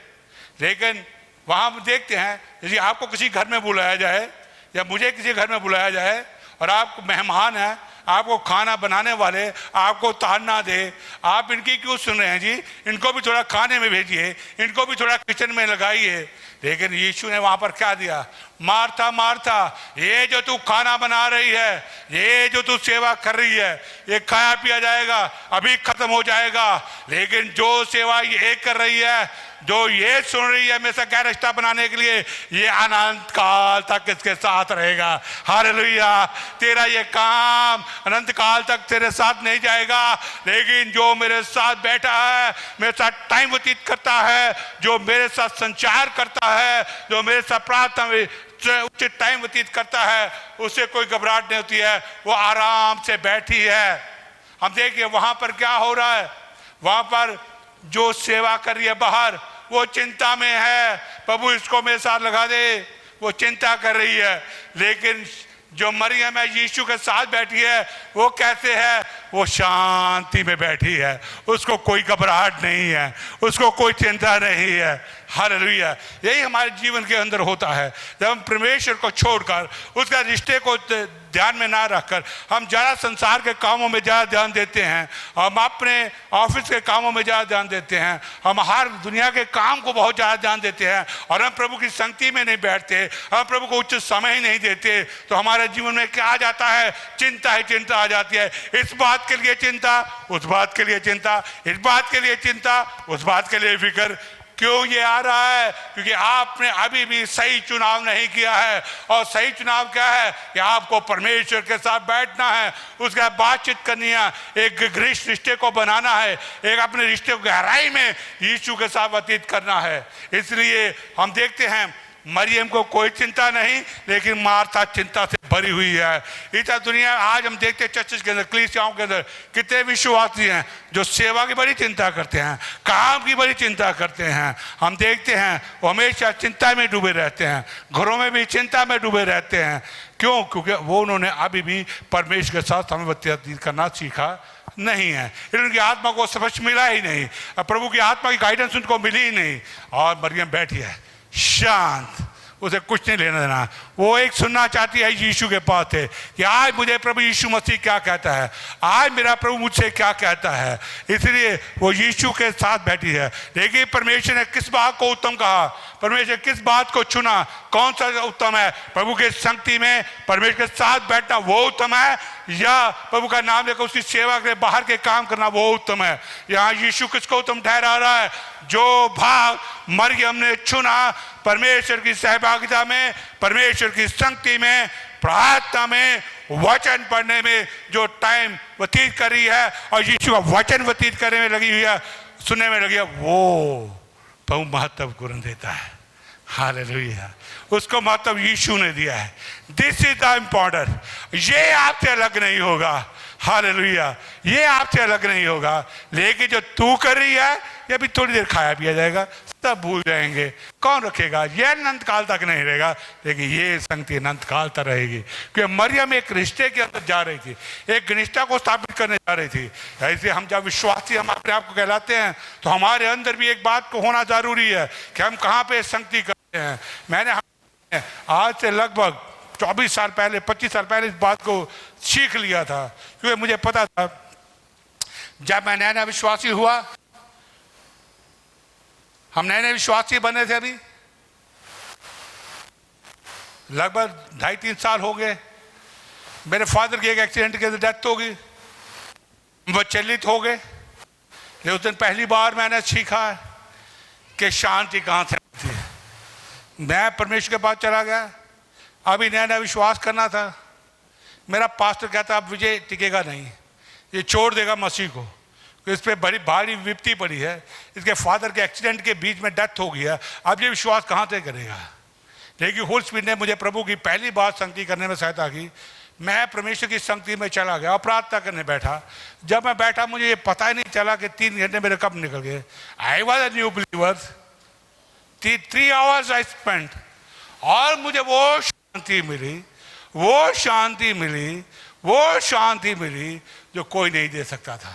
लेकिन वहां हम देखते हैं, यदि आपको किसी घर में बुलाया जाए या मुझे किसी घर में बुलाया जाए और आप मेहमान हैं, आपको खाना बनाने वाले आपको ताड़ना दे, आप इनकी क्यों सुन रहे हैं जी? इनको भी थोड़ा खाने में भेजिए, इनको भी थोड़ा किचन में लगाइए। लेकिन यीशु ने वहां पर क्या दिया? मार्था, मार्था, ये जो तू खाना बना रही है, ये जो तू सेवा कर रही है, ये खाया पिया जाएगा, अभी खत्म हो जाएगा। लेकिन जो सेवा ये कर रही है, जो ये सुन रही है मेरे से गहरा रिश्ता बनाने के लिए, ये अनंत काल तक इसके साथ रहेगा। हालेलुया। तेरा ये काम अनंत काल तक तेरे साथ नहीं जाएगा, लेकिन जो मेरे साथ बैठा है, मेरे साथ टाइम व्यतीत करता है, जो मेरे साथ संचार करता है, जो मेरे साथ प्रार्थना में उचित टाइम व्यतीत करता है, उसे कोई घबराहट नहीं होती है, वो आराम से बैठी है। हम देखिए वहां पर क्या हो रहा है। वहां पर जो सेवा कर रही है बाहर, वो चिंता में है, प्रभु इसको मेरे साथ लगा दे, वो चिंता कर रही है। लेकिन जो मरियम है यीशु के साथ बैठी है, वो कैसे है? वो शांति में बैठी है, उसको कोई घबराहट नहीं है, उसको कोई चिंता नहीं है। हालेलुया। यही हमारे जीवन के अंदर होता है। जब हम परमेश्वर को छोड़कर, उसका रिश्ते को ध्यान में ना रखकर हम ज़्यादा संसार के कामों में ज़्यादा ध्यान देते हैं, हम अपने ऑफिस के कामों में ज़्यादा ध्यान देते हैं, हम हर दुनिया के काम को बहुत ज़्यादा ध्यान देते हैं और हम प्रभु की संगति में नहीं बैठते, हम प्रभु को उचित समय ही नहीं देते, तो हमारे जीवन में क्या आ जाता है? चिंता ही चिंता आ जाती है। इस बात के लिए चिंता, उस बात के लिए चिंता, इस बात के लिए चिंता, उस बात के लिए फिक्र। क्यों ये आ रहा है? क्योंकि आपने अभी भी सही चुनाव नहीं किया है। और सही चुनाव क्या है? कि आपको परमेश्वर के साथ बैठना है, उसके साथ बातचीत करनी है, एक घनिष्ठ रिश्ते को बनाना है, एक अपने रिश्ते को गहराई में यीशु के साथ व्यतीत करना है। इसलिए हम देखते हैं मरियम को कोई चिंता नहीं, लेकिन मार्था चिंता से भरी हुई है। इतना दुनिया आज हम देखते हैं चर्चेस के अंदर, कलीसियाओं के अंदर कितने विश्वासी हैं जो सेवा की बड़ी चिंता करते हैं, काम की बड़ी चिंता करते हैं। हम देखते हैं वो हमेशा चिंता में डूबे रहते हैं, घरों में भी चिंता में डूबे रहते हैं। क्यों? क्योंकि वो उन्होंने अभी भी परमेश्वर के साथ समय व्यतीत करना सीखा नहीं है, उनकी आत्मा को स्पष्ट मिला ही नहीं, प्रभु की आत्मा की गाइडेंस उनको मिली ही नहीं। और मरियम बैठी है शांत, उसे कुछ नहीं लेना देना। वो एक सुनना चाहती है यीशु के पास है कि आज मुझे प्रभु यीशु मसीह क्या कहता है, आज मेरा प्रभु मुझसे क्या कहता है। इसलिए वो यीशु के साथ बैठी है। लेकिन परमेश्वर ने किस बात को उत्तम कहा, परमेश्वर किस बात को चुना, कौन सा उत्तम है? प्रभु के संगति में परमेश्वर के साथ बैठना वो उत्तम है, या प्रभु का नाम लेकर उसकी सेवा के बाहर के काम करना वो उत्तम है? यहाँ यीशु किसको उत्तम ठहरा रहा है? जो भाग मरियम ने चुना परमेश्वर की सहभागिता में, परमेश्वर की संगति में, प्रार्थना में, वचन पढ़ने में जो टाइम व्यतीत कर रही है और यीशु का वचन व्यतीत करने में लगी हुई है, सुनने में लगी है, वो बहुत महत्वपूर्ण देता है। हालेलुया, उसको महत्व यीशु ने दिया है। This is the important. ये आपसे अलग नहीं होगा। हालेलुया, ये आपसे अलग नहीं होगा। लेकिन जो तू कर रही है ये भी थोड़ी देर खाया पिया जाएगा, सब भूल जाएंगे, कौन रखेगा? ये अनंत काल तक नहीं रहेगा, लेकिन ये संगति अनंत काल तक रहेगी। क्योंकि मरियम एक रिश्ते के अंदर जा रही थी, एक घनिष्ठता को स्थापित करने जा रही थी। ऐसे हम जब विश्वासी हम अपने आप को कहलाते हैं तो हमारे अंदर भी एक बात को होना जरूरी है कि हम कहाँ पे संगति करते हैं। मैंने आज से लगभग 24 साल पहले, 25 साल पहले इस बात को सीख लिया था, क्योंकि मुझे पता था जब मैं नया विश्वासी हुआ, हम नए नए विश्वासी बने थे, अभी लगभग 2.5-3 साल हो गए। मेरे फादर की एक एक्सीडेंट के अंदर डेथ हो गई, वो चलित हो गए। लेकिन उस दिन पहली बार मैंने सीखा कि शांति कहाँ से मिलती है। मैं परमेश्वर के पास चला गया, अभी नया नया विश्वास करना था। मेरा पास्टर कहता अब विजय टिकेगा नहीं, ये छोड़ देगा मसीह को, इस पर बड़ी भारी विपत्ति पड़ी है, इसके फादर के एक्सीडेंट के बीच में डेथ हो गई है, अब ये विश्वास कहाँ से करेगा। लेकिन होली स्पिरिट ने मुझे प्रभु की पहली बार संगति करने में सहायता की। मैं परमेश्वर की संगति में चला गया और प्रार्थना करने बैठा। जब मैं बैठा मुझे ये पता ही नहीं चला कि 3 घंटे मेरे कब निकल गए। I was a new believer, 3 hours I spent, और मुझे वो शांति मिली, वो शांति मिली, वो शांति मिली जो कोई नहीं दे सकता था।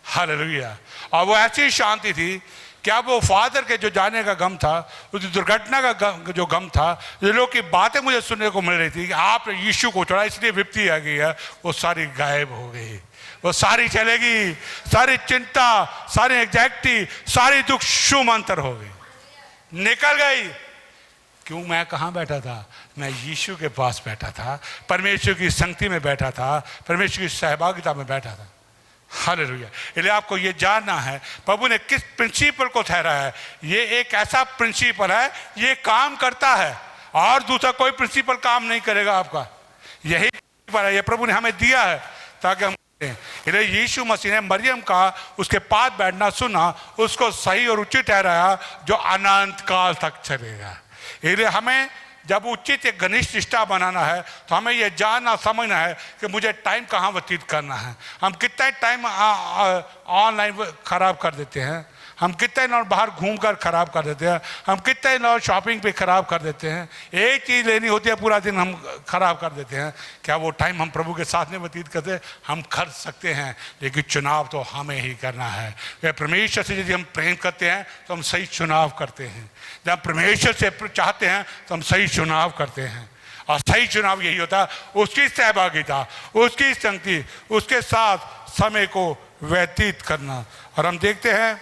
हालेलुया। और वो ऐसी शांति थी कि अब वो फादर के जो जाने का गम था, उस दुर्घटना का जो गम था, जो लोग की बातें मुझे सुनने को मिल रही थी कि आप यीशु को छोड़ा इसलिए विपत्ति आ गई है, वो सारी गायब हो गई, वो सारी चलेगी। सारी चिंता, सारी एंग्जाइटी, सारी दुख शुमंतर हो गई, निकल गई। क्यों? मैं कहाँ बैठा था? मैं यीशु के पास बैठा था, परमेश्वर की संगति में बैठा था, परमेश्वर की सहभागिता में बैठा था। हालेलुया। इसलिए आपको ये जानना है प्रभु ने किस प्रिंसिपल को ठहरा है। ये एक ऐसा प्रिंसिपल है, ये काम करता है और दूसरा कोई प्रिंसिपल काम नहीं करेगा आपका। यही प्रिंसिपल है, ये प्रभु ने हमें दिया है ताकि हम, इसलिए यीशु मसीह ने मरियम का उसके पास बैठना सुना, उसको सही और उचित ठहराया जो अनंत काल तक चलेगा। इसलिए हमें जब उचित एक घनिष्ठ रिश्ता बनाना है तो हमें यह जानना समझना है कि मुझे टाइम कहाँ व्यतीत करना है। हम कितना टाइम ऑनलाइन खराब कर देते हैं, हम कितने नौ बाहर घूमकर खराब कर देते हैं, हम कितने नौ शॉपिंग पे खराब कर देते हैं। एक चीज़ लेनी होती है पूरा दिन हम खराब कर देते हैं। क्या वो टाइम हम प्रभु के साथ में व्यतीत करते हैं? हम कर सकते हैं, लेकिन चुनाव तो हमें ही करना है। परमेश्वर से यदि हम प्रेम करते हैं तो हम सही चुनाव करते हैं। जब परमेश्वर से चाहते हैं तो हम सही चुनाव करते हैं, और सही चुनाव यही होता है उसकी सहभागिता, उसकी संगति, उसके साथ समय को व्यतीत करना। और हम देखते हैं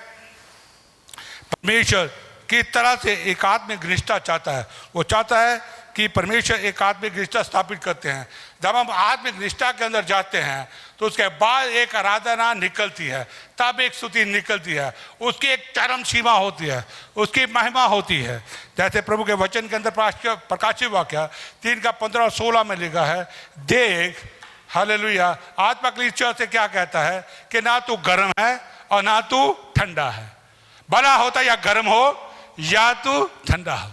परमेश्वर किस तरह से एक आत्मिक घनिष्ठता चाहता है। वो चाहता है कि परमेश्वर एक आत्मिक घनिष्ठता स्थापित करते हैं। जब हम आत्मिक घनिष्ठता के अंदर जाते हैं तो उसके बाद एक आराधना निकलती है, तब एक स्तुति निकलती है, उसकी एक चरम सीमा होती है, उसकी महिमा होती है। जैसे प्रभु के वचन के अंदर प्रकाशित वाक्य 3:15-16 में लिखा है, देख हालेलुया, आत्मा कलीसिया से क्या कहता है कि ना तू गर्म है और ना तू ठंडा है। भला होता या गर्म हो या तू ठंडा हो,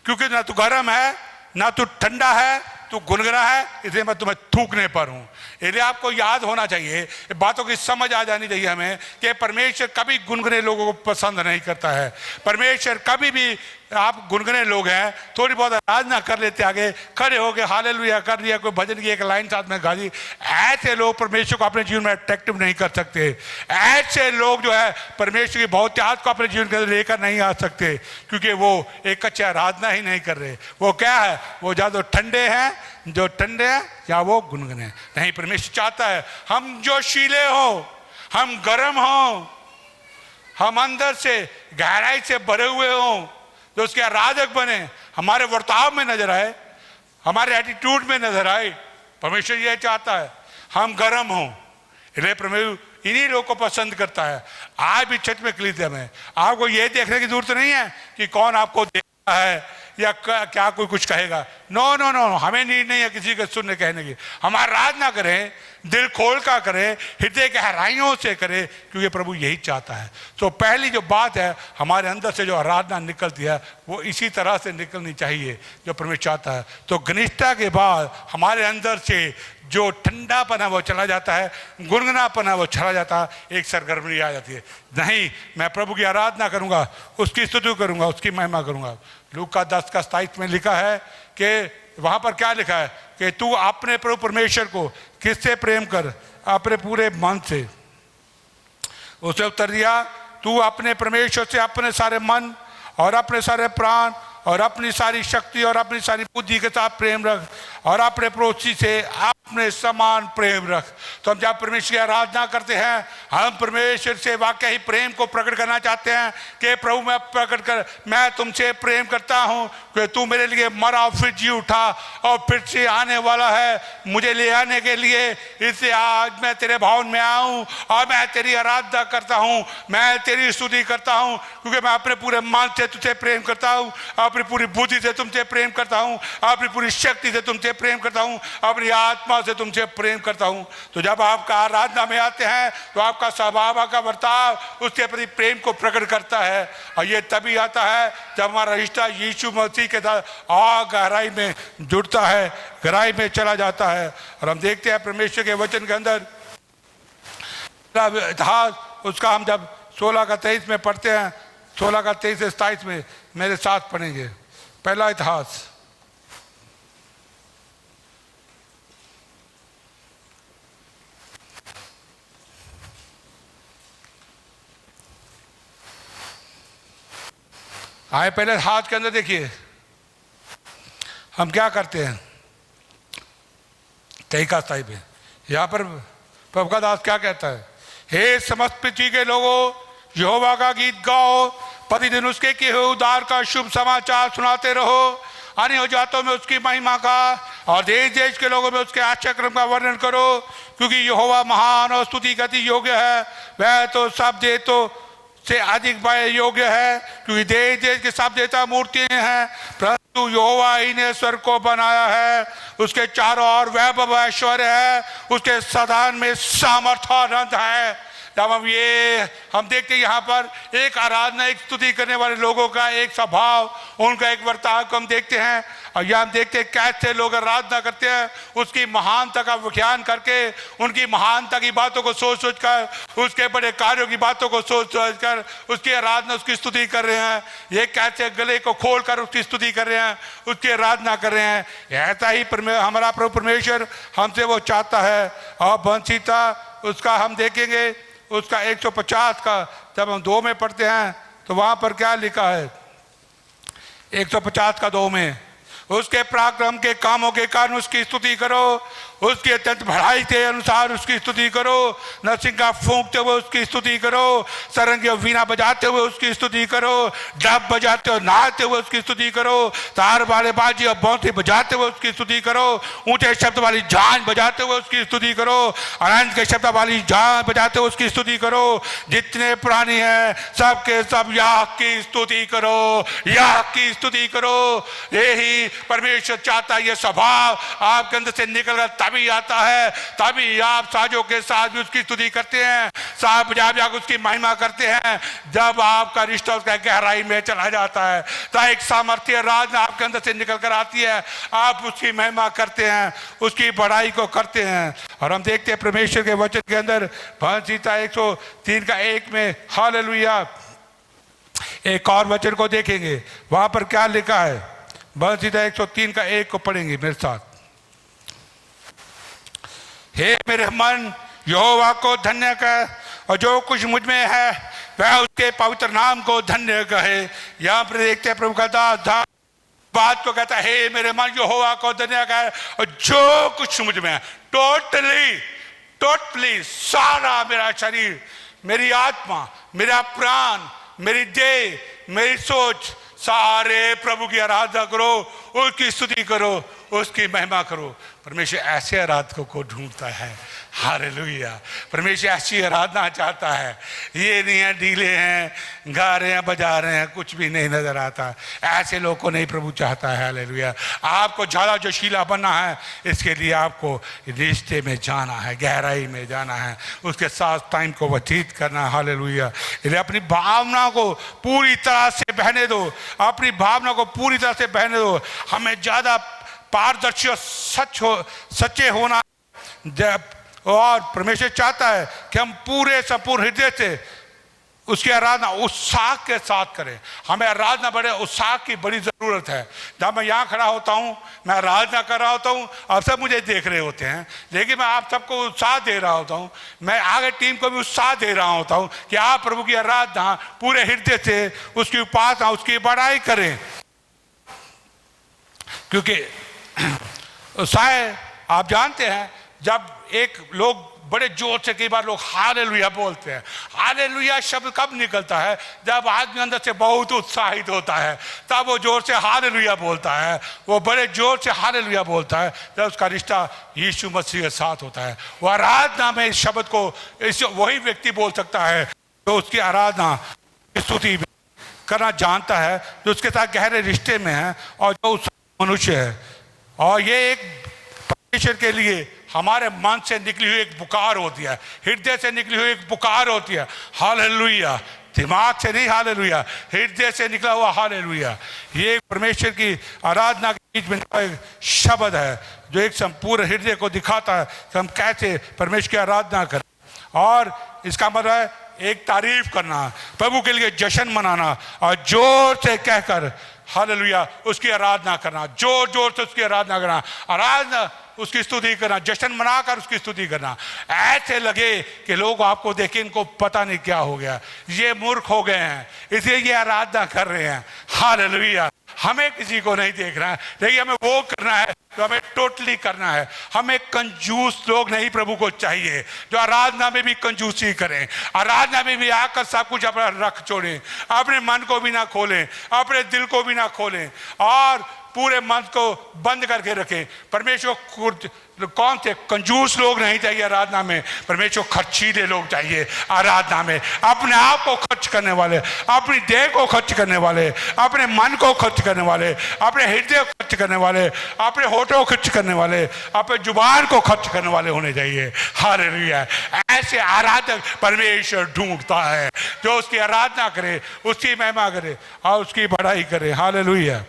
क्योंकि ना तू गर्म है ना तू ठंडा है, तू गुनगुना है, इसलिए मैं तुम्हें थूकने पर हूं। इसलिए आपको याद होना चाहिए, बातों की समझ आ जानी चाहिए हमें कि परमेश्वर कभी गुनगुने लोगों को पसंद नहीं करता है। परमेश्वर कभी भी, आप गुनगुने लोग हैं, थोड़ी बहुत आराधना कर लेते, आगे खड़े हो गए हालेलुया कर लिया, कोई भजन की एक लाइन साथ में गा दी, ऐसे लोग परमेश्वर को अपने जीवन में अट्रैक्टिव नहीं कर सकते। ऐसे लोग जो है परमेश्वर की बहुतायत को अपने जीवन के अंदर लेकर नहीं आ सकते, क्योंकि वो एक अच्छी आराधना ही नहीं कर रहे। वो क्या है, वो ज्यादा ठंडे हैं, जो ठंडे हैं या वो गुनगुने नहीं। परमेश्वर चाहता है हम जो शीले हो, हम गर्म हो, हम अंदर से गहराई से भरे हुए हो, जो उसके आराधक बने, हमारे वर्ताव में नजर आए, हमारे एटीट्यूड में नजर आए। परमेश्वर यह चाहता है हम गर्म हो, इसलिए परमेश्वर इन्हीं लोगों को पसंद करता है। आज भी छठ में कलीसिया में आपको यह देखने की जरूरत नहीं है कि कौन आपको देखता है या क्या कोई कुछ कहेगा। नो नो नो, हमें नीड नहीं है किसी के सुनने कहने की। हम आराधना करें, दिल खोल का करें, हृदय गहराइयों से करें, क्योंकि प्रभु यही चाहता है। तो पहली जो बात है, हमारे अंदर से जो आराधना निकलती है वो इसी तरह से निकलनी चाहिए जो परमेश्वर चाहता है। तो घनिष्ठता के बाद हमारे अंदर से जो ठंडापन है वो चला जाता है, गुनगुनापन है वो चला जाता है, एक सरगर्मी आ जाती है। नहीं, मैं प्रभु की आराधना करूंगा, उसकी स्तुति करूंगा, उसकी महिमा करूंगा। लूका 10 का 27 में लिखा है कि वहां पर क्या लिखा है कि तू अपने प्रभु परमेश्वर को किससे प्रेम कर, अपने पूरे मन से। उसे उत्तर दिया, तू अपने परमेश्वर से अपने सारे मन और अपने सारे प्राण और अपनी सारी शक्ति और अपनी सारी बुद्धि के साथ प्रेम रख, और अपने पड़ोसी से अपने समान प्रेम रख। तो हम जब परमेश्वर की आराधना करते हैं, हम परमेश्वर से वाकई ही प्रेम को प्रकट करना चाहते हैं कि प्रभु मैं प्रकट कर, मैं तुमसे प्रेम करता हूं कि तू मेरे लिए मरा फिर जी उठा और फिर से आने वाला है मुझे ले आने के लिए। इससे आज मैं तेरे भवन में आऊं और मैं तेरी आराधना करता हूं, मैं तेरी स्तुति करता हूं, क्योंकि मैं अपने पूरे मन से तुझसे प्रेम करता हूं, अपनी पूरी बुद्धि से तुमसे प्रेम करता हूं, अपनी पूरी शक्ति से तुमसे प्रेम करता हूं, अपनी आत्मा से तुमसे प्रेम करता हूं। तो जब आपका आराधना में आते हैं तो आपका स्वभाव, आपका बर्ताव उसके प्रति प्रेम को प्रकट करता है। और ये तभी आता है जब हमारा रिश्ता यीशु मसीह के साथ और गहराई में जुड़ता है, गहराई में चला जाता है। और हम देखते हैं परमेश्वर के वचन के अंदर इतिहास, उसका हम जब 16 का 23 में पढ़ते हैं, 16 का 23 से 27 में मेरे साथ पढ़ेंगे। पहला इतिहास आए, पहले हाथ के अंदर देखिए हम क्या करते हैं। 23 का 27 में यहाँ पर प्रभु का दास क्या कहता है, हे समस्त पृथ्वी के लोगों, यहोवा का गीत गाओ, प्रतिदिन उसके किए हुए उद्धार का शुभ समाचार सुनाते रहो, अन्य जातों में उसकी महिमा का और देश देश के लोगों में उसके आश्चर्य कर्म का वर्णन करो, क्योंकि यहोवा महान और स्तुति गति योग्य है। वह तो सब देवताओं से अधिक योग्य है, क्योंकि देश देश के सब देवता मूर्तियां हैं, परंतु यहोवा ही ने स्वर्ग को बनाया है। उसके चारों ओर वैभव ऐश्वर्य है, उसके सदन में सामर्थ्य आनंद है। जब हम देखते हैं यहाँ पर एक आराधना, एक स्तुति करने वाले लोगों का एक स्वभाव, उनका एक वर्ताव को हम देखते हैं। और यहाँ हम देखते हैं कैसे लोग आराधना करते हैं, उसकी महानता का व्याख्यान करके, उनकी महानता की बातों को सोच सोच कर, उसके बड़े कार्यों की बातों को सोच सोच कर उसकी आराधना, उसकी स्तुति कर रहे हैं। ये कैसे गले को खोल कर उसकी स्तुति कर रहे हैं, उसकी आराधना कर रहे हैं। ऐसा ही हमारा प्रभु परमेश्वर हमसे वो चाहता है। और वंशिता उसका हम देखेंगे, उसका 150 का जब हम 2 में पढ़ते हैं तो वहां पर क्या लिखा है, 150 का 2 में, उसके पराक्रम के कामों के कारण उसकी स्तुति करो, उसकी अत्यंत बढ़ाई के अनुसार उसकी स्तुति करो, नरसिंगा फूंकते हुए उसकी स्तुति करो, सरंगी और वीणा बजाते हुए उसकी स्तुति करो, डब बजाते हुए नहाते हुए उसकी स्तुति करो, तार वाले बाजी और बांसुरी बजाते हुए उसकी स्तुति करो, ऊंचे शब्द वाली झांझ बजाते हुए उसकी स्तुति करो, अनंत के शब्द वाली झांझ बजाते हुए उसकी स्तुति करो। जितने प्राणी हैं सबके सब याह की स्तुति करो, याह की स्तुति करो। यही परमेश्वर चाहता है ये स्वभाव आपके अंदर से निकलकर तभी आता है, तभी आप साजों के साथ भी उसकी स्तुति करते हैं, साथ बजा बजा उसकी महिमा करते हैं। जब आपका रिश्ता उसका गहराई में चला जाता है तो एक सामर्थ्य आराधना आपके अंदर से निकल कर आती है, आप उसकी महिमा करते हैं, उसकी बड़ाई को करते हैं। और हम देखते हैं परमेश्वर के वचन के अंदर भजन 103 का 1 में हालेलुया एक और वचन को देखेंगे, वहां पर क्या लिखा है। भजन 103 का 1 को पढ़ेंगे मेरे साथ। हे मेरे मन यहोवा को धन्य कह, और जो कुछ मुझ में है वह उसके पवित्र नाम को धन्य कहे। यहाँ पर देखते हैं प्रभु का दास बात को कहता है, हे मेरे मन यहोवा को धन्य कहे, और जो कुछ मुझ में है, टोटली सारा मेरा शरीर, मेरी आत्मा, मेरा प्राण, मेरी देह, मेरी सोच, सारे प्रभु की आराधना करो, उसकी स्तुति करो, उसकी महिमा करो। परमेश्वर ऐसे आराधकों को ढूंढता है। हालेलुया। परमेश्वर ऐसी आराधना चाहता है। ये नहीं है ढीले हैं, गा रहे हैं, बजा रहे हैं, कुछ भी नहीं नजर आता, ऐसे लोगों को नहीं प्रभु चाहता है। हालेलुया। आपको ज़्यादा जोशीला बनना है, इसके लिए आपको रिश्ते में जाना है, गहराई में जाना है, उसके साथ टाइम को व्यतीत करना है। हालेलुया। इसलिए अपनी भावना को पूरी तरह से बहने दो, अपनी भावना को पूरी तरह से बहने दो। हमें ज़्यादा पारदर्शी और सच्चे होना, और परमेश्वर चाहता है कि हम पूरे संपूर्ण हृदय से उसकी आराधना उत्साह के साथ करें। हमें आराधना बड़े उत्साह की बड़ी ज़रूरत है। जब मैं यहाँ खड़ा होता हूँ, मैं आराधना कर रहा होता हूँ, आप सब मुझे देख रहे होते हैं, लेकिन मैं आप सबको उत्साह दे रहा होता हूँ, मैं आगे टीम को भी उत्साह दे रहा होता हूँ कि आप प्रभु की आराधना पूरे हृदय से, उसकी उपासना, उसकी बड़ाई करें। क्योंकि उत्साह आप जानते हैं, जब एक लोग बड़े जोर से, कई बार लोग हालेलुया बोलते हैं। हालेलुया शब्द कब निकलता है? जब आदमी अंदर से बहुत उत्साहित होता है, तब वो जोर से हालेलुया बोलता है। वो बड़े जोर से हालेलुया बोलता है जब उसका रिश्ता यीशु मसीह के साथ होता है। वो आराधना में इस शब्द को वही व्यक्ति बोल सकता है जो उसकी आराधना, स्तुति करना जानता है, जो उसके साथ गहरे रिश्ते में है, और जो उस मनुष्य है। और ये एक परमेश्वर के लिए हमारे मन से निकली हुई एक पुकार होती है, हृदय से निकली हुई एक पुकार होती है। हालेलुया, दिमाग से नहीं, हालेलुया, हृदय से निकला हुआ हालेलुया। ये परमेश्वर की आराधना के बीच में एक शब्द है जो एक संपूर्ण हृदय को दिखाता है कि हम कैसे परमेश्वर की आराधना करें। और इसका मतलब है एक तारीफ करना, प्रभु के लिए जश्न मनाना, और जोर से कहकर हालेलुया उसकी आराधना करना, जोर जोर से उसकी आराधना करना, आराधना उसकी स्तुति करना, जश्न मनाकर उसकी स्तुति करना। ऐसे लगे कि लोग आपको देखें, इनको पता नहीं क्या हो गया, ये मूर्ख हो गए हैं, इसलिए ये आराधना कर रहे हैं। हालेलुया। हमें किसी को नहीं देखना है, लेकिन हमें वो करना है तो हमें टोटली करना है। हमें कंजूस लोग नहीं प्रभु को चाहिए, जो आराधना में भी कंजूसी करें, आराधना में भी आकर सब कुछ अपना रख छोड़ें, अपने मन को भी ना खोलें, अपने दिल को भी ना खोलें, और पूरे मन को बंद करके रखें। परमेश्वर कौन से कंजूस लोग नहीं चाहिए आराधना में, परमेश्वर खर्चीले लोग चाहिए आराधना में। अपने आप को खर्च करने वाले, अपनी देह को खर्च करने वाले, अपने मन को खर्च करने वाले, अपने हृदय को खर्च करने वाले, अपने होठों को खर्च करने वाले, अपने जुबान को खर्च करने वाले होने चाहिए। हालेलुया। ऐसे आराधक परमेश्वर ढूंढता है जो उसकी आराधना करे, उसकी महिमा करे और उसकी बढ़ाई करे। हालेलुया।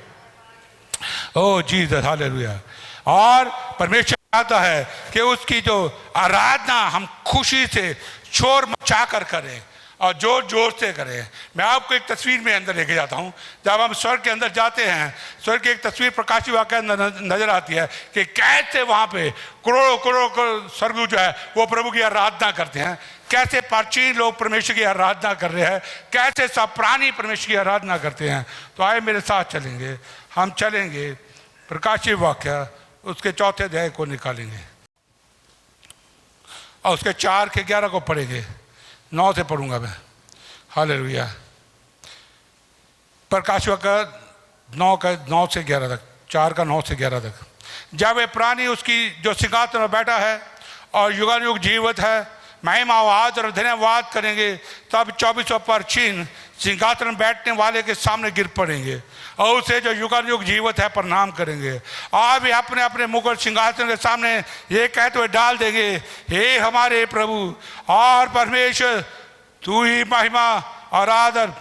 ओ जीसस, हालेलुया। और परमेश्वर चाहता है कि उसकी जो आराधना हम खुशी से शोर मचा कर करें और जोर जोर से करें। मैं आपको एक तस्वीर में अंदर लेके जाता हूँ। जब हम स्वर्ग के अंदर जाते हैं, स्वर्ग की एक तस्वीर प्रकाशित वाक्य नजर आती है कि कैसे वहाँ पे करोड़ों करोड़ों स्वर्गदूत जो है वो प्रभु की आराधना करते हैं, कैसे प्राचीन लोग परमेश्वर की आराधना कर रहे हैं, कैसे सब प्राणी परमेश्वर की आराधना करते हैं। तो आए मेरे साथ चलेंगे, हम चलेंगे प्रकाशित वाक्य उसके 4 अध्याय को निकालेंगे और उसके 4 के 11 को पढ़ेंगे। 9 से पढ़ूंगा मैं। हालेलुया। प्रकाशित वाक्य 9 से 11 तक, 4 का 9 से 11 तक। जब वे प्राणी उसकी जो सिंहासन पर बैठा है और युगानुयुग जीवित है महिमा आवाज और धन्यवाद करेंगे, तब 24 परचीन सिंहासन बैठने वाले के सामने गिर पड़ेंगे और उसे जो युगान युग जीवित है प्रणाम करेंगे। आप भी अपने अपने मुकुट सिंहासन के सामने ये कहते हुए डाल देंगे, हे हमारे प्रभु और परमेश्वर, तू ही महिमा और आदर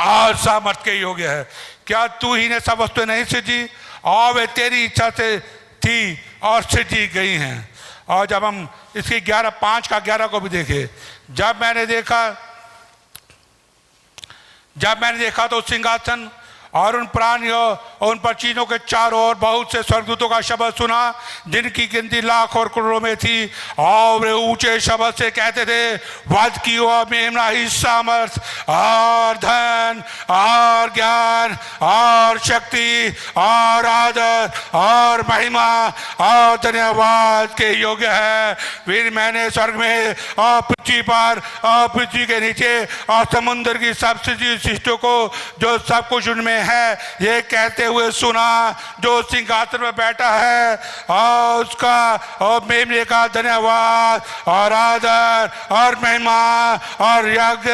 और सामर्थ के योग्य है। क्या तू ही ने सब वस्तुएं नहीं सृजी और वे तेरी इच्छा से थी और सृजी गई हैं। और जब हम इसकी 5:11 को भी देखें, जब मैंने देखा तो सिंहासन और उन प्राणियों और उन पर चीनों के चारों ओर बहुत से स्वर्गदूतों का शब्द सुना, जिनकी गिनती लाख और करोड़ों में थी, और वे ऊंचे शब्द से कहते थे, वध की ओर मेमना ही सामर्थ और धन और ज्ञान और शक्ति और आदर और महिमा और धन्यवाद के योग्य है। फिर मैंने स्वर्ग में और पृथ्वी पर और पृथ्वी के नीचे और समुद्र की सब सृष्टियों को जो सब कुछ उनमें है ये कहते हुए सुना, जो सिंहासन में बैठा है और उसका और मेमने का धन्यवाद और आदर और महिमा और यज्ञ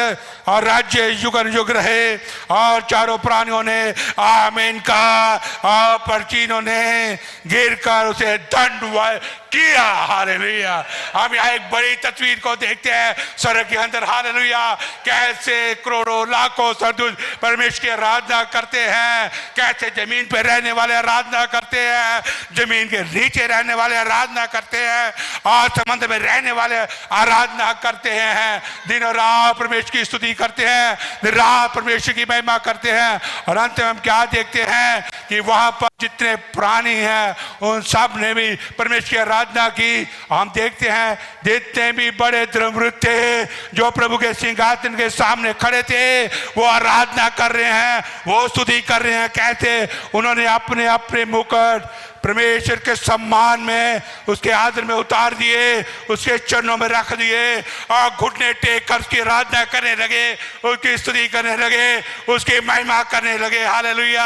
और राज्य युगन युग रहे। और चारों प्राणियों ने आमीन कहा और परचीनों ने गिरकर उसे दंडवत किया। हालेलुया। हम यहाँ एक बड़ी तस्वीर को देखते हैं स्वर्ग के अंदर। हालेलुया। कैसे करोड़ों लाखों स्वर्गदूत परमेश्वर की आराधना करते हैं, कैसे जमीन पर रहने वाले आराधना करते हैं, जमीन के नीचे रहने वाले आराधना करते हैं और समुद्र में रहने वाले आराधना करते हैं। दिन और रात परमेश्वर की स्तुति करते हैं, दिन रात परमेश्वर की महिमा करते हैं। और अंत में हम क्या देखते हैं कि वहां पर जितने प्राणी हैं उन सब ने भी परमेश्वर की आराधना की। हम देखते हैं जितने भी बड़े द्रवृत थे जो प्रभु के सिंहासन के सामने खड़े थे, वो आराधना कर रहे हैं, वो स्तुति कर रहे हैं। कैसे उन्होंने अपने अपने मुकुट परमेश्वर के सम्मान में, उसके आदर में उतार दिए, उसके चरणों में रख दिए और घुटने टेक कर उसकी आराधना करने लगे, उसकी स्तुति करने लगे, उसकी महिमा करने लगे। हालेलुया।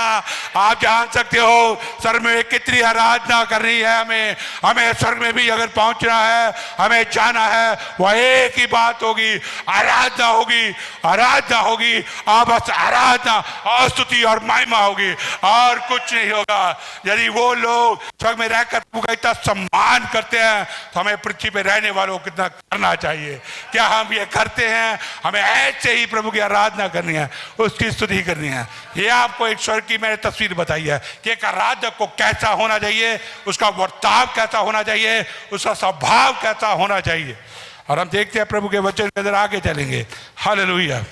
आप जान सकते हो स्वर्ग में कितनी आराधना करनी है। हमें स्वर्ग में भी अगर पहुंचना है, हमें जाना है, वह एक ही बात होगी, आराधना होगी, आराधना होगी। आप बस आराधना और स्तुति और महिमा होगी और कुछ नहीं होगा। यदि वो लोग स्वर्ग में रहकर प्रभु का इतना सम्मान करते हैं तो हमें पृथ्वी पे रहने वालों को कितना करना चाहिए। क्या हम ये करते हैं? हमें ऐसे ही प्रभु की आराधना करनी है, उसकी स्तुति करनी है। ये आपको एक स्वर्ग की मैंने तस्वीर बताई है कि एक आराधक को कैसा होना चाहिए, उसका वर्ताव कैसा होना चाहिए, उसका स्वभाव कैसा होना चाहिए। और हम देखते हैं प्रभु के वचन के अंदर आगे चलेंगे। हालेलुया।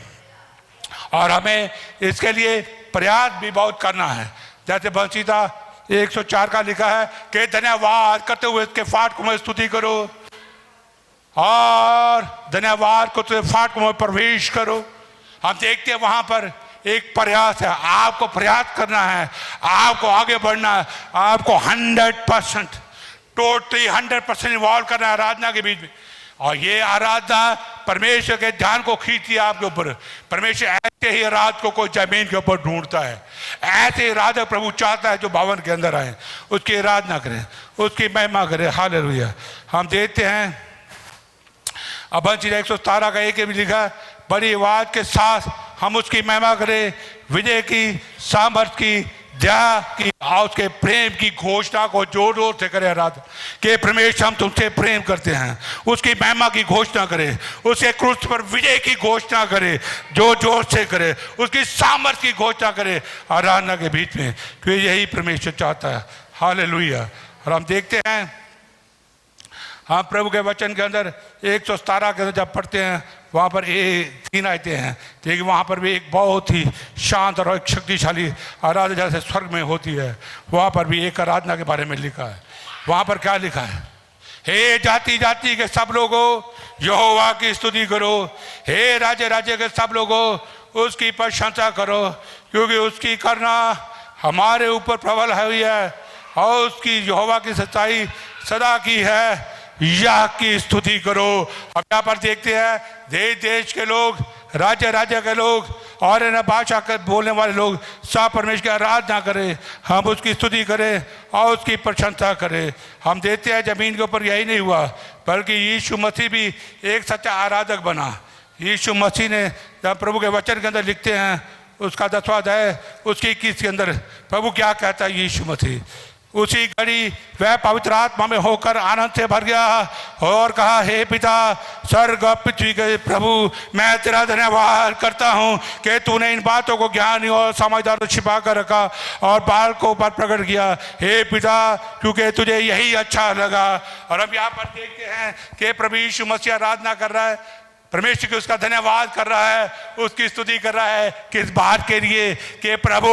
और हमें इसके लिए प्रयास भी बहुत करना है। जैसे बंसीता 104 का लिखा है कि धन्यवाद करते हुए इसके फाटकों में स्तुति करो और धन्यवाद को फाटकों में प्रवेश करो। हम देखते हैं वहां पर एक प्रयास है, आपको प्रयास करना है, आपको आगे बढ़ना है, आपको 100% टोटली 100% इन्वॉल्व करना है आराधना के बीच में। और ये आराधना परमेश्वर के ध्यान को खींचती है आपके ऊपर। परमेश्वर ऐसे ही आराधक को कोई जमीन के ऊपर ढूंढता है, ऐसे आराधक प्रभु चाहता है जो भवन के अंदर आए, उसकी आराधना करें, उसकी महिमा करें। हालेलुया। हम देखते हैं अब 117 का एक भी लिखा, बड़ी आवाज के साथ हम उसकी महिमा करें, विजय की, सामर्थ की, दया की और उसके प्रेम की घोषणा को जोर जोर से करें। आराधना के परमेश्वर हम तुमसे प्रेम करते हैं, उसकी महिमा की घोषणा करें, उसके क्रूस पर विजय की घोषणा करें, जोर जोर से करें, उसकी सामर्थ की घोषणा करें आराधना के बीच में, क्योंकि यही परमेश्वर चाहता है। हालेलुया। और हम देखते हैं हम प्रभु के वचन के अंदर 117 के अंदर जब पढ़ते हैं वहाँ पर 3 आयतें हैं, लेकिन वहाँ पर भी एक बहुत ही शांत और एक शक्तिशाली आराधना जैसे स्वर्ग में होती है, वहाँ पर भी एक आराधना के बारे में लिखा है। वहाँ पर क्या लिखा है? हे जाति जाति के सब लोगों यहोवा की स्तुति करो, हे राज्य राज्य के सब लोगों उसकी प्रशंसा करो, क्योंकि उसकी करना हमारे ऊपर प्रबल हुई है और उसकी यहोवा की सच्चाई सदा की है, यह की स्तुति करो। अब यहाँ पर देखते हैं देश देश के लोग, राज्य राज्य के लोग और इन भाषा के बोलने वाले लोग सब परमेश्वर की आराधना करें, हम उसकी स्तुति करें और उसकी प्रशंसा करें। हम देखते हैं जमीन के ऊपर यही नहीं हुआ, बल्कि यीशु मसीह भी एक सच्चा आराधक बना। यीशु मसीह ने जब प्रभु के वचन के अंदर लिखते हैं उसका 10वां अध्याय उसकी 21 के अंदर प्रभु क्या कहता है यीशु मसीह, उसी घड़ी वह पवित्र आत्मा में होकर आनंद से भर गया और कहा, हे पिता स्वर्ग और पृथ्वी के प्रभु, मैं तेरा धन्यवाद करता हूँ कि तूने इन बातों को ज्ञानी और समझदार छिपा कर रखा और बालकों पर प्रकट किया। हे पिता, क्योंकि तुझे यही अच्छा लगा। और अब यहाँ पर देखते हैं कि प्रभु यीशु मसीह आराधना कर रहा है, परमेश्वर की उसका धन्यवाद कर रहा है, उसकी स्तुति कर रहा है किस बात के लिए कि प्रभु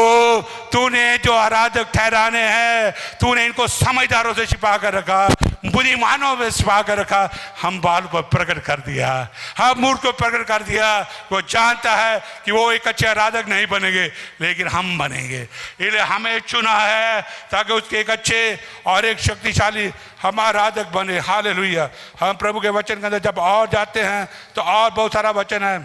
तूने जो आराधक ठहराने हैं, तूने इनको समझदारों से छिपा कर रखा, बुद्धिमानों में छिपा कर रखा, हम बाल को प्रकट कर दिया, हम मूर्ख को प्रकट कर दिया। वो जानता है कि वो एक अच्छे आराधक नहीं बनेंगे लेकिन हम बनेंगे, इसलिए हमें चुना है ताकि उसके एक अच्छे और एक शक्तिशाली हम आराधक बने। हालेलुया। हम प्रभु के वचन के अंदर जब और जाते हैं तो और बहुत सारा वचन है।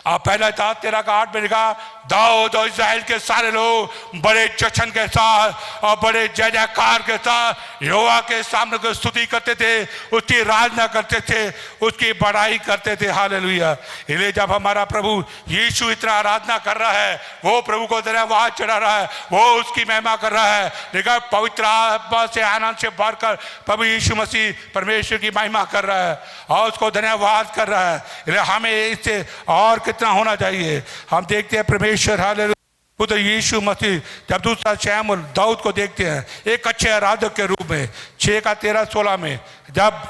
पहला था 13:8 में लिखा, दाऊद और इस्राएल के सारे लोग बड़े जश्न के साथ और बड़े जय जयकार के साथ यहोवा के सामने को स्तुति करते थे, उसकी आराधना करते थे, उसकी बड़ाई करते थे। हालेलुया। इसलिए जब हमारा प्रभु यीशु इतना आराधना कर रहा है, वो प्रभु को धन्यवाद चढ़ा रहा है, वो उसकी महिमा कर रहा है, लेकिन पवित्र आत्मा से आनंद से भरकर प्रभु यीशु मसीह परमेश्वर की महिमा कर रहा है और उसको धन्यवाद कर रहा है। इसलिए हमें इससे और कितना होना चाहिए। हम देखते हैं परमेश्वर हालेलुया पुत्र यीशु मसीह जब दूसरा शमूएल दाऊद को देखते हैं एक अच्छे आराधक के रूप में 6:13-16 में, जब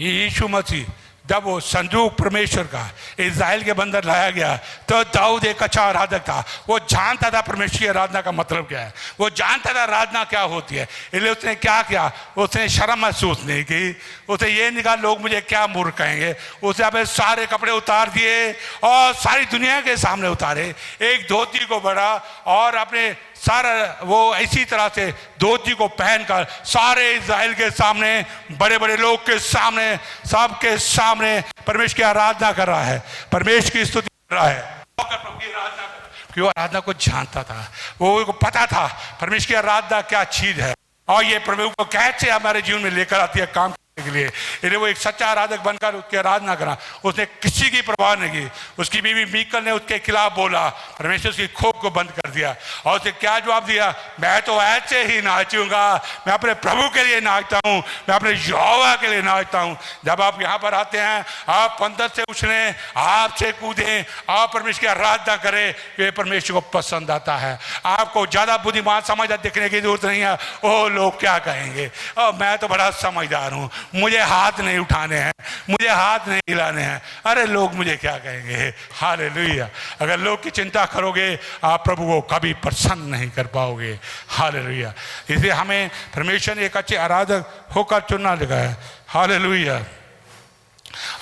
यीशु मसीह जब वो संदूक परमेश्वर का इस्राएल के बंदर लाया गया तो दाऊद एक अच्छा आराधक था। वो जानता था परमेश्वर की आराधना का मतलब क्या है, वो जानता था आराधना क्या होती है। इसलिए उसने क्या किया, उसने शर्म महसूस नहीं की, उसे ये नहीं कहा लोग मुझे क्या मूर्ख कहेंगे। उसने अपने सारे कपड़े उतार दिए और सारी दुनिया के सामने उतारे, एक धोती को बढ़ा और अपने सारा वो इसी तरह से धोती को पहनकर सारे इस्राएल के सामने, बड़े बड़े लोग के सामने, सबके सामने परमेश्वर की आराधना कर रहा है, परमेश्वर की स्तुति कर रहा है। प्रभु की आराधना क्यों, आराधना को जानता था, वो को पता था परमेश्वर की आराधना क्या चीज है और ये प्रभु को कैसे हमारे जीवन में लेकर आती है काम के लिए। इसलिए वो एक सच्चा आराधक बनकर उसकी आराधना करा, उसने किसी की परवाह नहीं की। उसकी बीवी मीकल ने उसके खिलाफ बोला, परमेश्वर उसकी खोप को बंद कर दिया और उसे क्या जवाब दिया, मैं तो ऐसे ही नाचूंगा, मैं अपने प्रभु के लिए नाचता हूँ, मैं अपने यहोवा के लिए नाचता हूँ। जब आप यहाँ पर आते हैं आप पंथर से उछलें, आपसे कूदें, आप परमेश्वर की आराधना करें, ये परमेश्वर को पसंद आता है। आपको ज्यादा बुद्धिमान समझदार दिखने की जरूरत नहीं है। ओ लोग क्या कहेंगे, मैं तो बड़ा समझदार हूँ, मुझे हाथ नहीं उठाने हैं, मुझे हाथ नहीं हिलाने हैं, अरे लोग मुझे क्या कहेंगे। हालेलुया। अगर लोग की चिंता करोगे आप प्रभु को कभी प्रसन्न नहीं कर पाओगे। हालेलुया। इसलिए हमें परमेश्वर ने एक अच्छे आराधक होकर चुनना लिखा है। हालेलुया।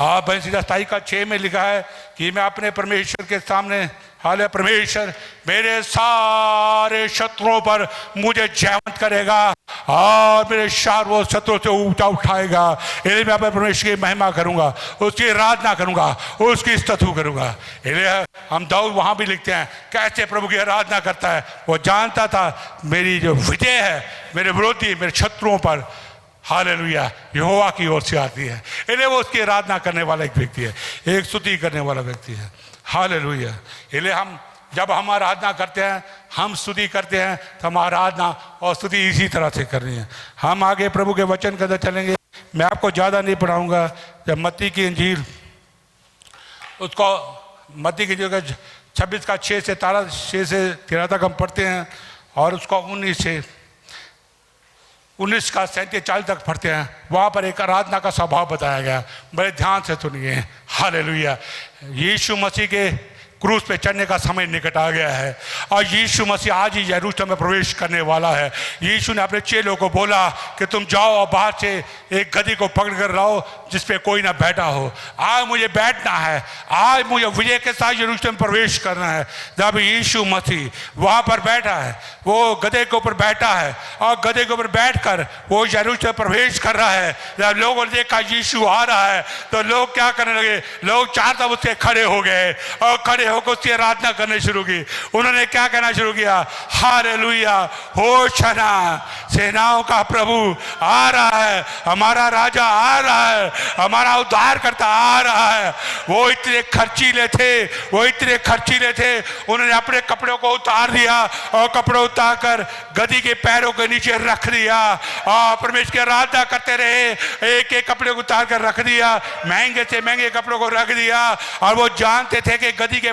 आप 27:6 में लिखा है कि मैं अपने परमेश्वर के सामने, हाले परमेश्वर मेरे सारे शत्रुओं पर मुझे जयवंत करेगा और मेरे वो शत्रुओं से ऊंचा उठाएगा। इसलिए मैं अपने परमेश्वर की महिमा करूंगा, उसकी आराधना करूंगा, उसकी स्तुति करूंगा। इसलिए हम दाऊद वहां भी लिखते हैं कैसे प्रभु की आराधना करता है। वो जानता था मेरी जो विजय है मेरे विरोधी, मेरे शत्रुओं पर, हालेलुया, यहोवा की ओर से आती है। इसलिए वो उसकी आराधना करने वाला एक व्यक्ति है, एक स्तुति करने वाला व्यक्ति है। हालेलुया। इसलिए हम जब हम आराधना करते हैं, हम स्तुति करते हैं, तो हम आराधना और स्तुति इसी तरह से करनी है। हम आगे प्रभु के वचन के अंदर चलेंगे। मैं आपको ज़्यादा नहीं पढ़ाऊंगा। जब मत्ती की इंजील, उसको मत्ती की इंजील 26:6 से 13 तक हम पढ़ते हैं और उसको 19 का 37-40 तक पढ़ते हैं। वहाँ पर एक आराधना का स्वभाव बताया गया, बड़े ध्यान से सुनिए। हालेलुया। यीशु मसीह के क्रूस पे चढ़ने का समय निकट आ गया है और यीशु मसीह आज ही यरूशलेम में प्रवेश करने वाला है। यीशु ने अपने चेलों को बोला कि तुम जाओ और बाहर से एक गधी को पकड़ कर लाओ जिस पे कोई ना बैठा हो। आज मुझे बैठना है, आज मुझे विजय के साथ यरूशलेम में प्रवेश करना है। जब यीशु मसीह वहाँ पर बैठा है, वो गधे के ऊपर बैठा है और गधे के ऊपर बैठकर वो यरूशलेम में प्रवेश कर रहा है। जब लोगों ने देखा यीशु आ रहा है तो लोग क्या करने लगे, लोग चार तरफ उसके खड़े हो गए और खड़े होकर उसकी आराधना करने शुरू की। उन्होंने क्या कहना शुरू किया, हालेलुया, होशाना, सेनाओं का प्रभु आ रहा है, हमारा राजा आ रहा है, हमारा उद्धार करता आ रहा है। वो इतने खर्चीले थे, वो इतने खर्चीले थे, उन्होंने अपने कपड़ों को उतार दिया और कपड़े उतार कर गधी के पैरों के नीचे रख दिया और परमेश्वर की आराधना करते रहे। एक एक कपड़े को उतार कर रख दिया, महंगे से महंगे कपड़ों को रख दिया। और वो जानते थे कि गधे के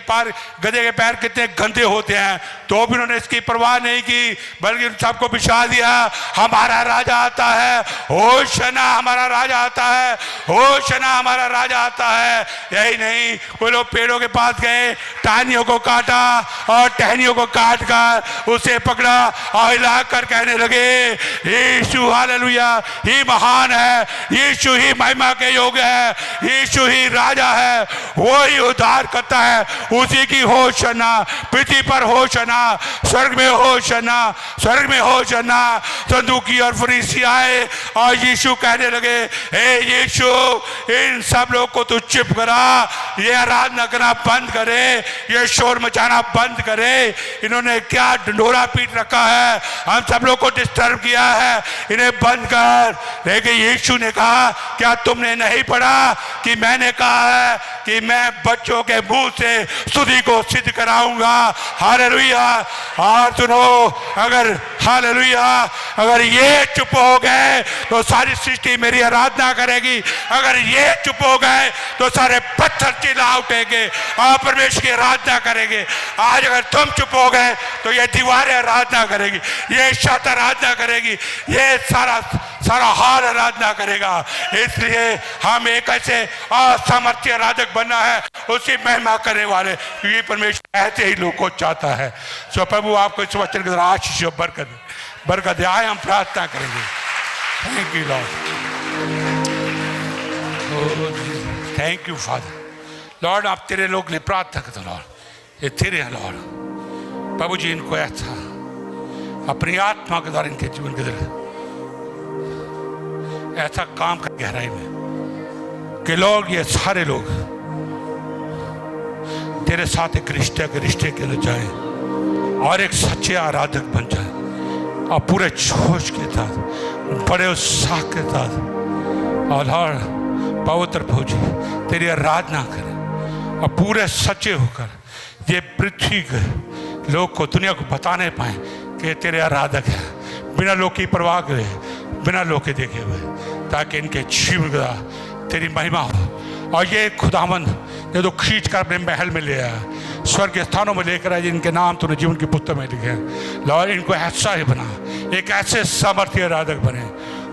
पैर कितने गंदे होते हैं, तो भी उन्होंने इसकी परवाह नहीं की, बल्कि सबको बिछा दिया। हमारा राजा आता है, होशना हमारा राजा आता है, होशना हमारा राजा आता है। यही नहीं, वो लोग पेड़ों के पास गए, टहनियों को काटा और टहनियों को काट कर उसे पकड़ा और हिलाकर कहने लगे, यीशु हालेलुया ही महान है, यीशु ही महिमा के योग्य है, यीशु ही राजा है, वो ही उद्धार करता है। उसी की होशना, पृथ्वी पर होशना, स्वर्ग में होशना, स्वर्ग में होशना। सदूकी और फरीसी आए और यीशु कहने लगे, हे यीशु, इन सब लोग को तू चुप करा, ये आराधना करना बंद करे, ये शोर मचाना बंद करे। इन्होंने क्या ढंढोरा पीट रखा है, हम सब लोग को डिस्टर्ब किया है, इन्हें बंद कर। लेकिन यीशु ने कहा, क्या तुमने नहीं पढ़ा कि मैंने कहा है कि मैं बच्चों के मुंह से स्तुति को सिद्ध कराऊंगा। हालेलुया। और सुनो, अगर हालेलुया, अगर ये चुप हो गए तो सारी सृष्टि मेरी आराधना करेगी, अगर ये चुप हो गए तो सारे पत्थर चिल्ला उठेंगे और परमेश्वर की आराधना करेंगे। आज अगर तुम चुप हो गए तो ये दीवारें आराधना करेगी, ये छत आराधना करेगी, ये सारा हाल आराधना करेगा। इसलिए हम एक ऐसे असामर्थ्य आराधक बनना है, उसी महिमा करने वाले, ये परमेश्वर ऐसे ही लोग को चाहता है। सो प्रभु आपको इस वचन के द्वारा आशीष और बरकत दे। आए हम प्रार्थना करेंगे। Thank you Lord, thank you father. Lord आप तेरे लोग ने प्रार्थना करते लॉर्ड, ये तेरे हैं लॉर्ड। प्रभु जी इनको ऐसा अपनी आत्मा के द्वारा इनके जीवन के द्वारा ऐसा काम कर गहराई में कि लोग, ये सारे लोग तेरे साथ एक रिश्ते के लिए जाए और एक सच्चे आराधक बन जाए और पूरे जोश के साथ, बड़े उत्साह के साथ और हर पवित्र भोजी तेरी आराधना करें और पूरे सच्चे होकर ये पृथ्वी के लोग को, दुनिया को बताने पाए कि तेरे आराधक है, बिना लोग की परवाह करे, बिना लोग के देखे हुए, ताकि इनके जीवन का तेरी महिमा हो। और ये खुदावंद ये तो खींच कर अपने महल में ले आया, स्वर्ग के स्थानों में लेकर आया, जिनके नाम तूने जीवन की पुस्तक में लिखे हैं। लॉर्ड इनको ऐसा ही बना, एक ऐसे सामर्थ्य आराधक बने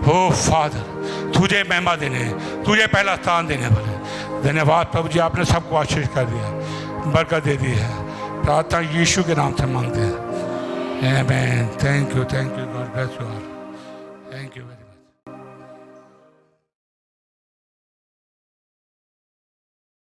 हो फादर, तुझे महिमा देने, तुझे पहला स्थान देने वाले। धन्यवाद प्रभु जी, आपने सबको आशीष कर दिया, बरकत दे दी है। प्रार्थना यीशु के नाम से मांगते हैं, आमीन। Thank you, God bless you all, thank you.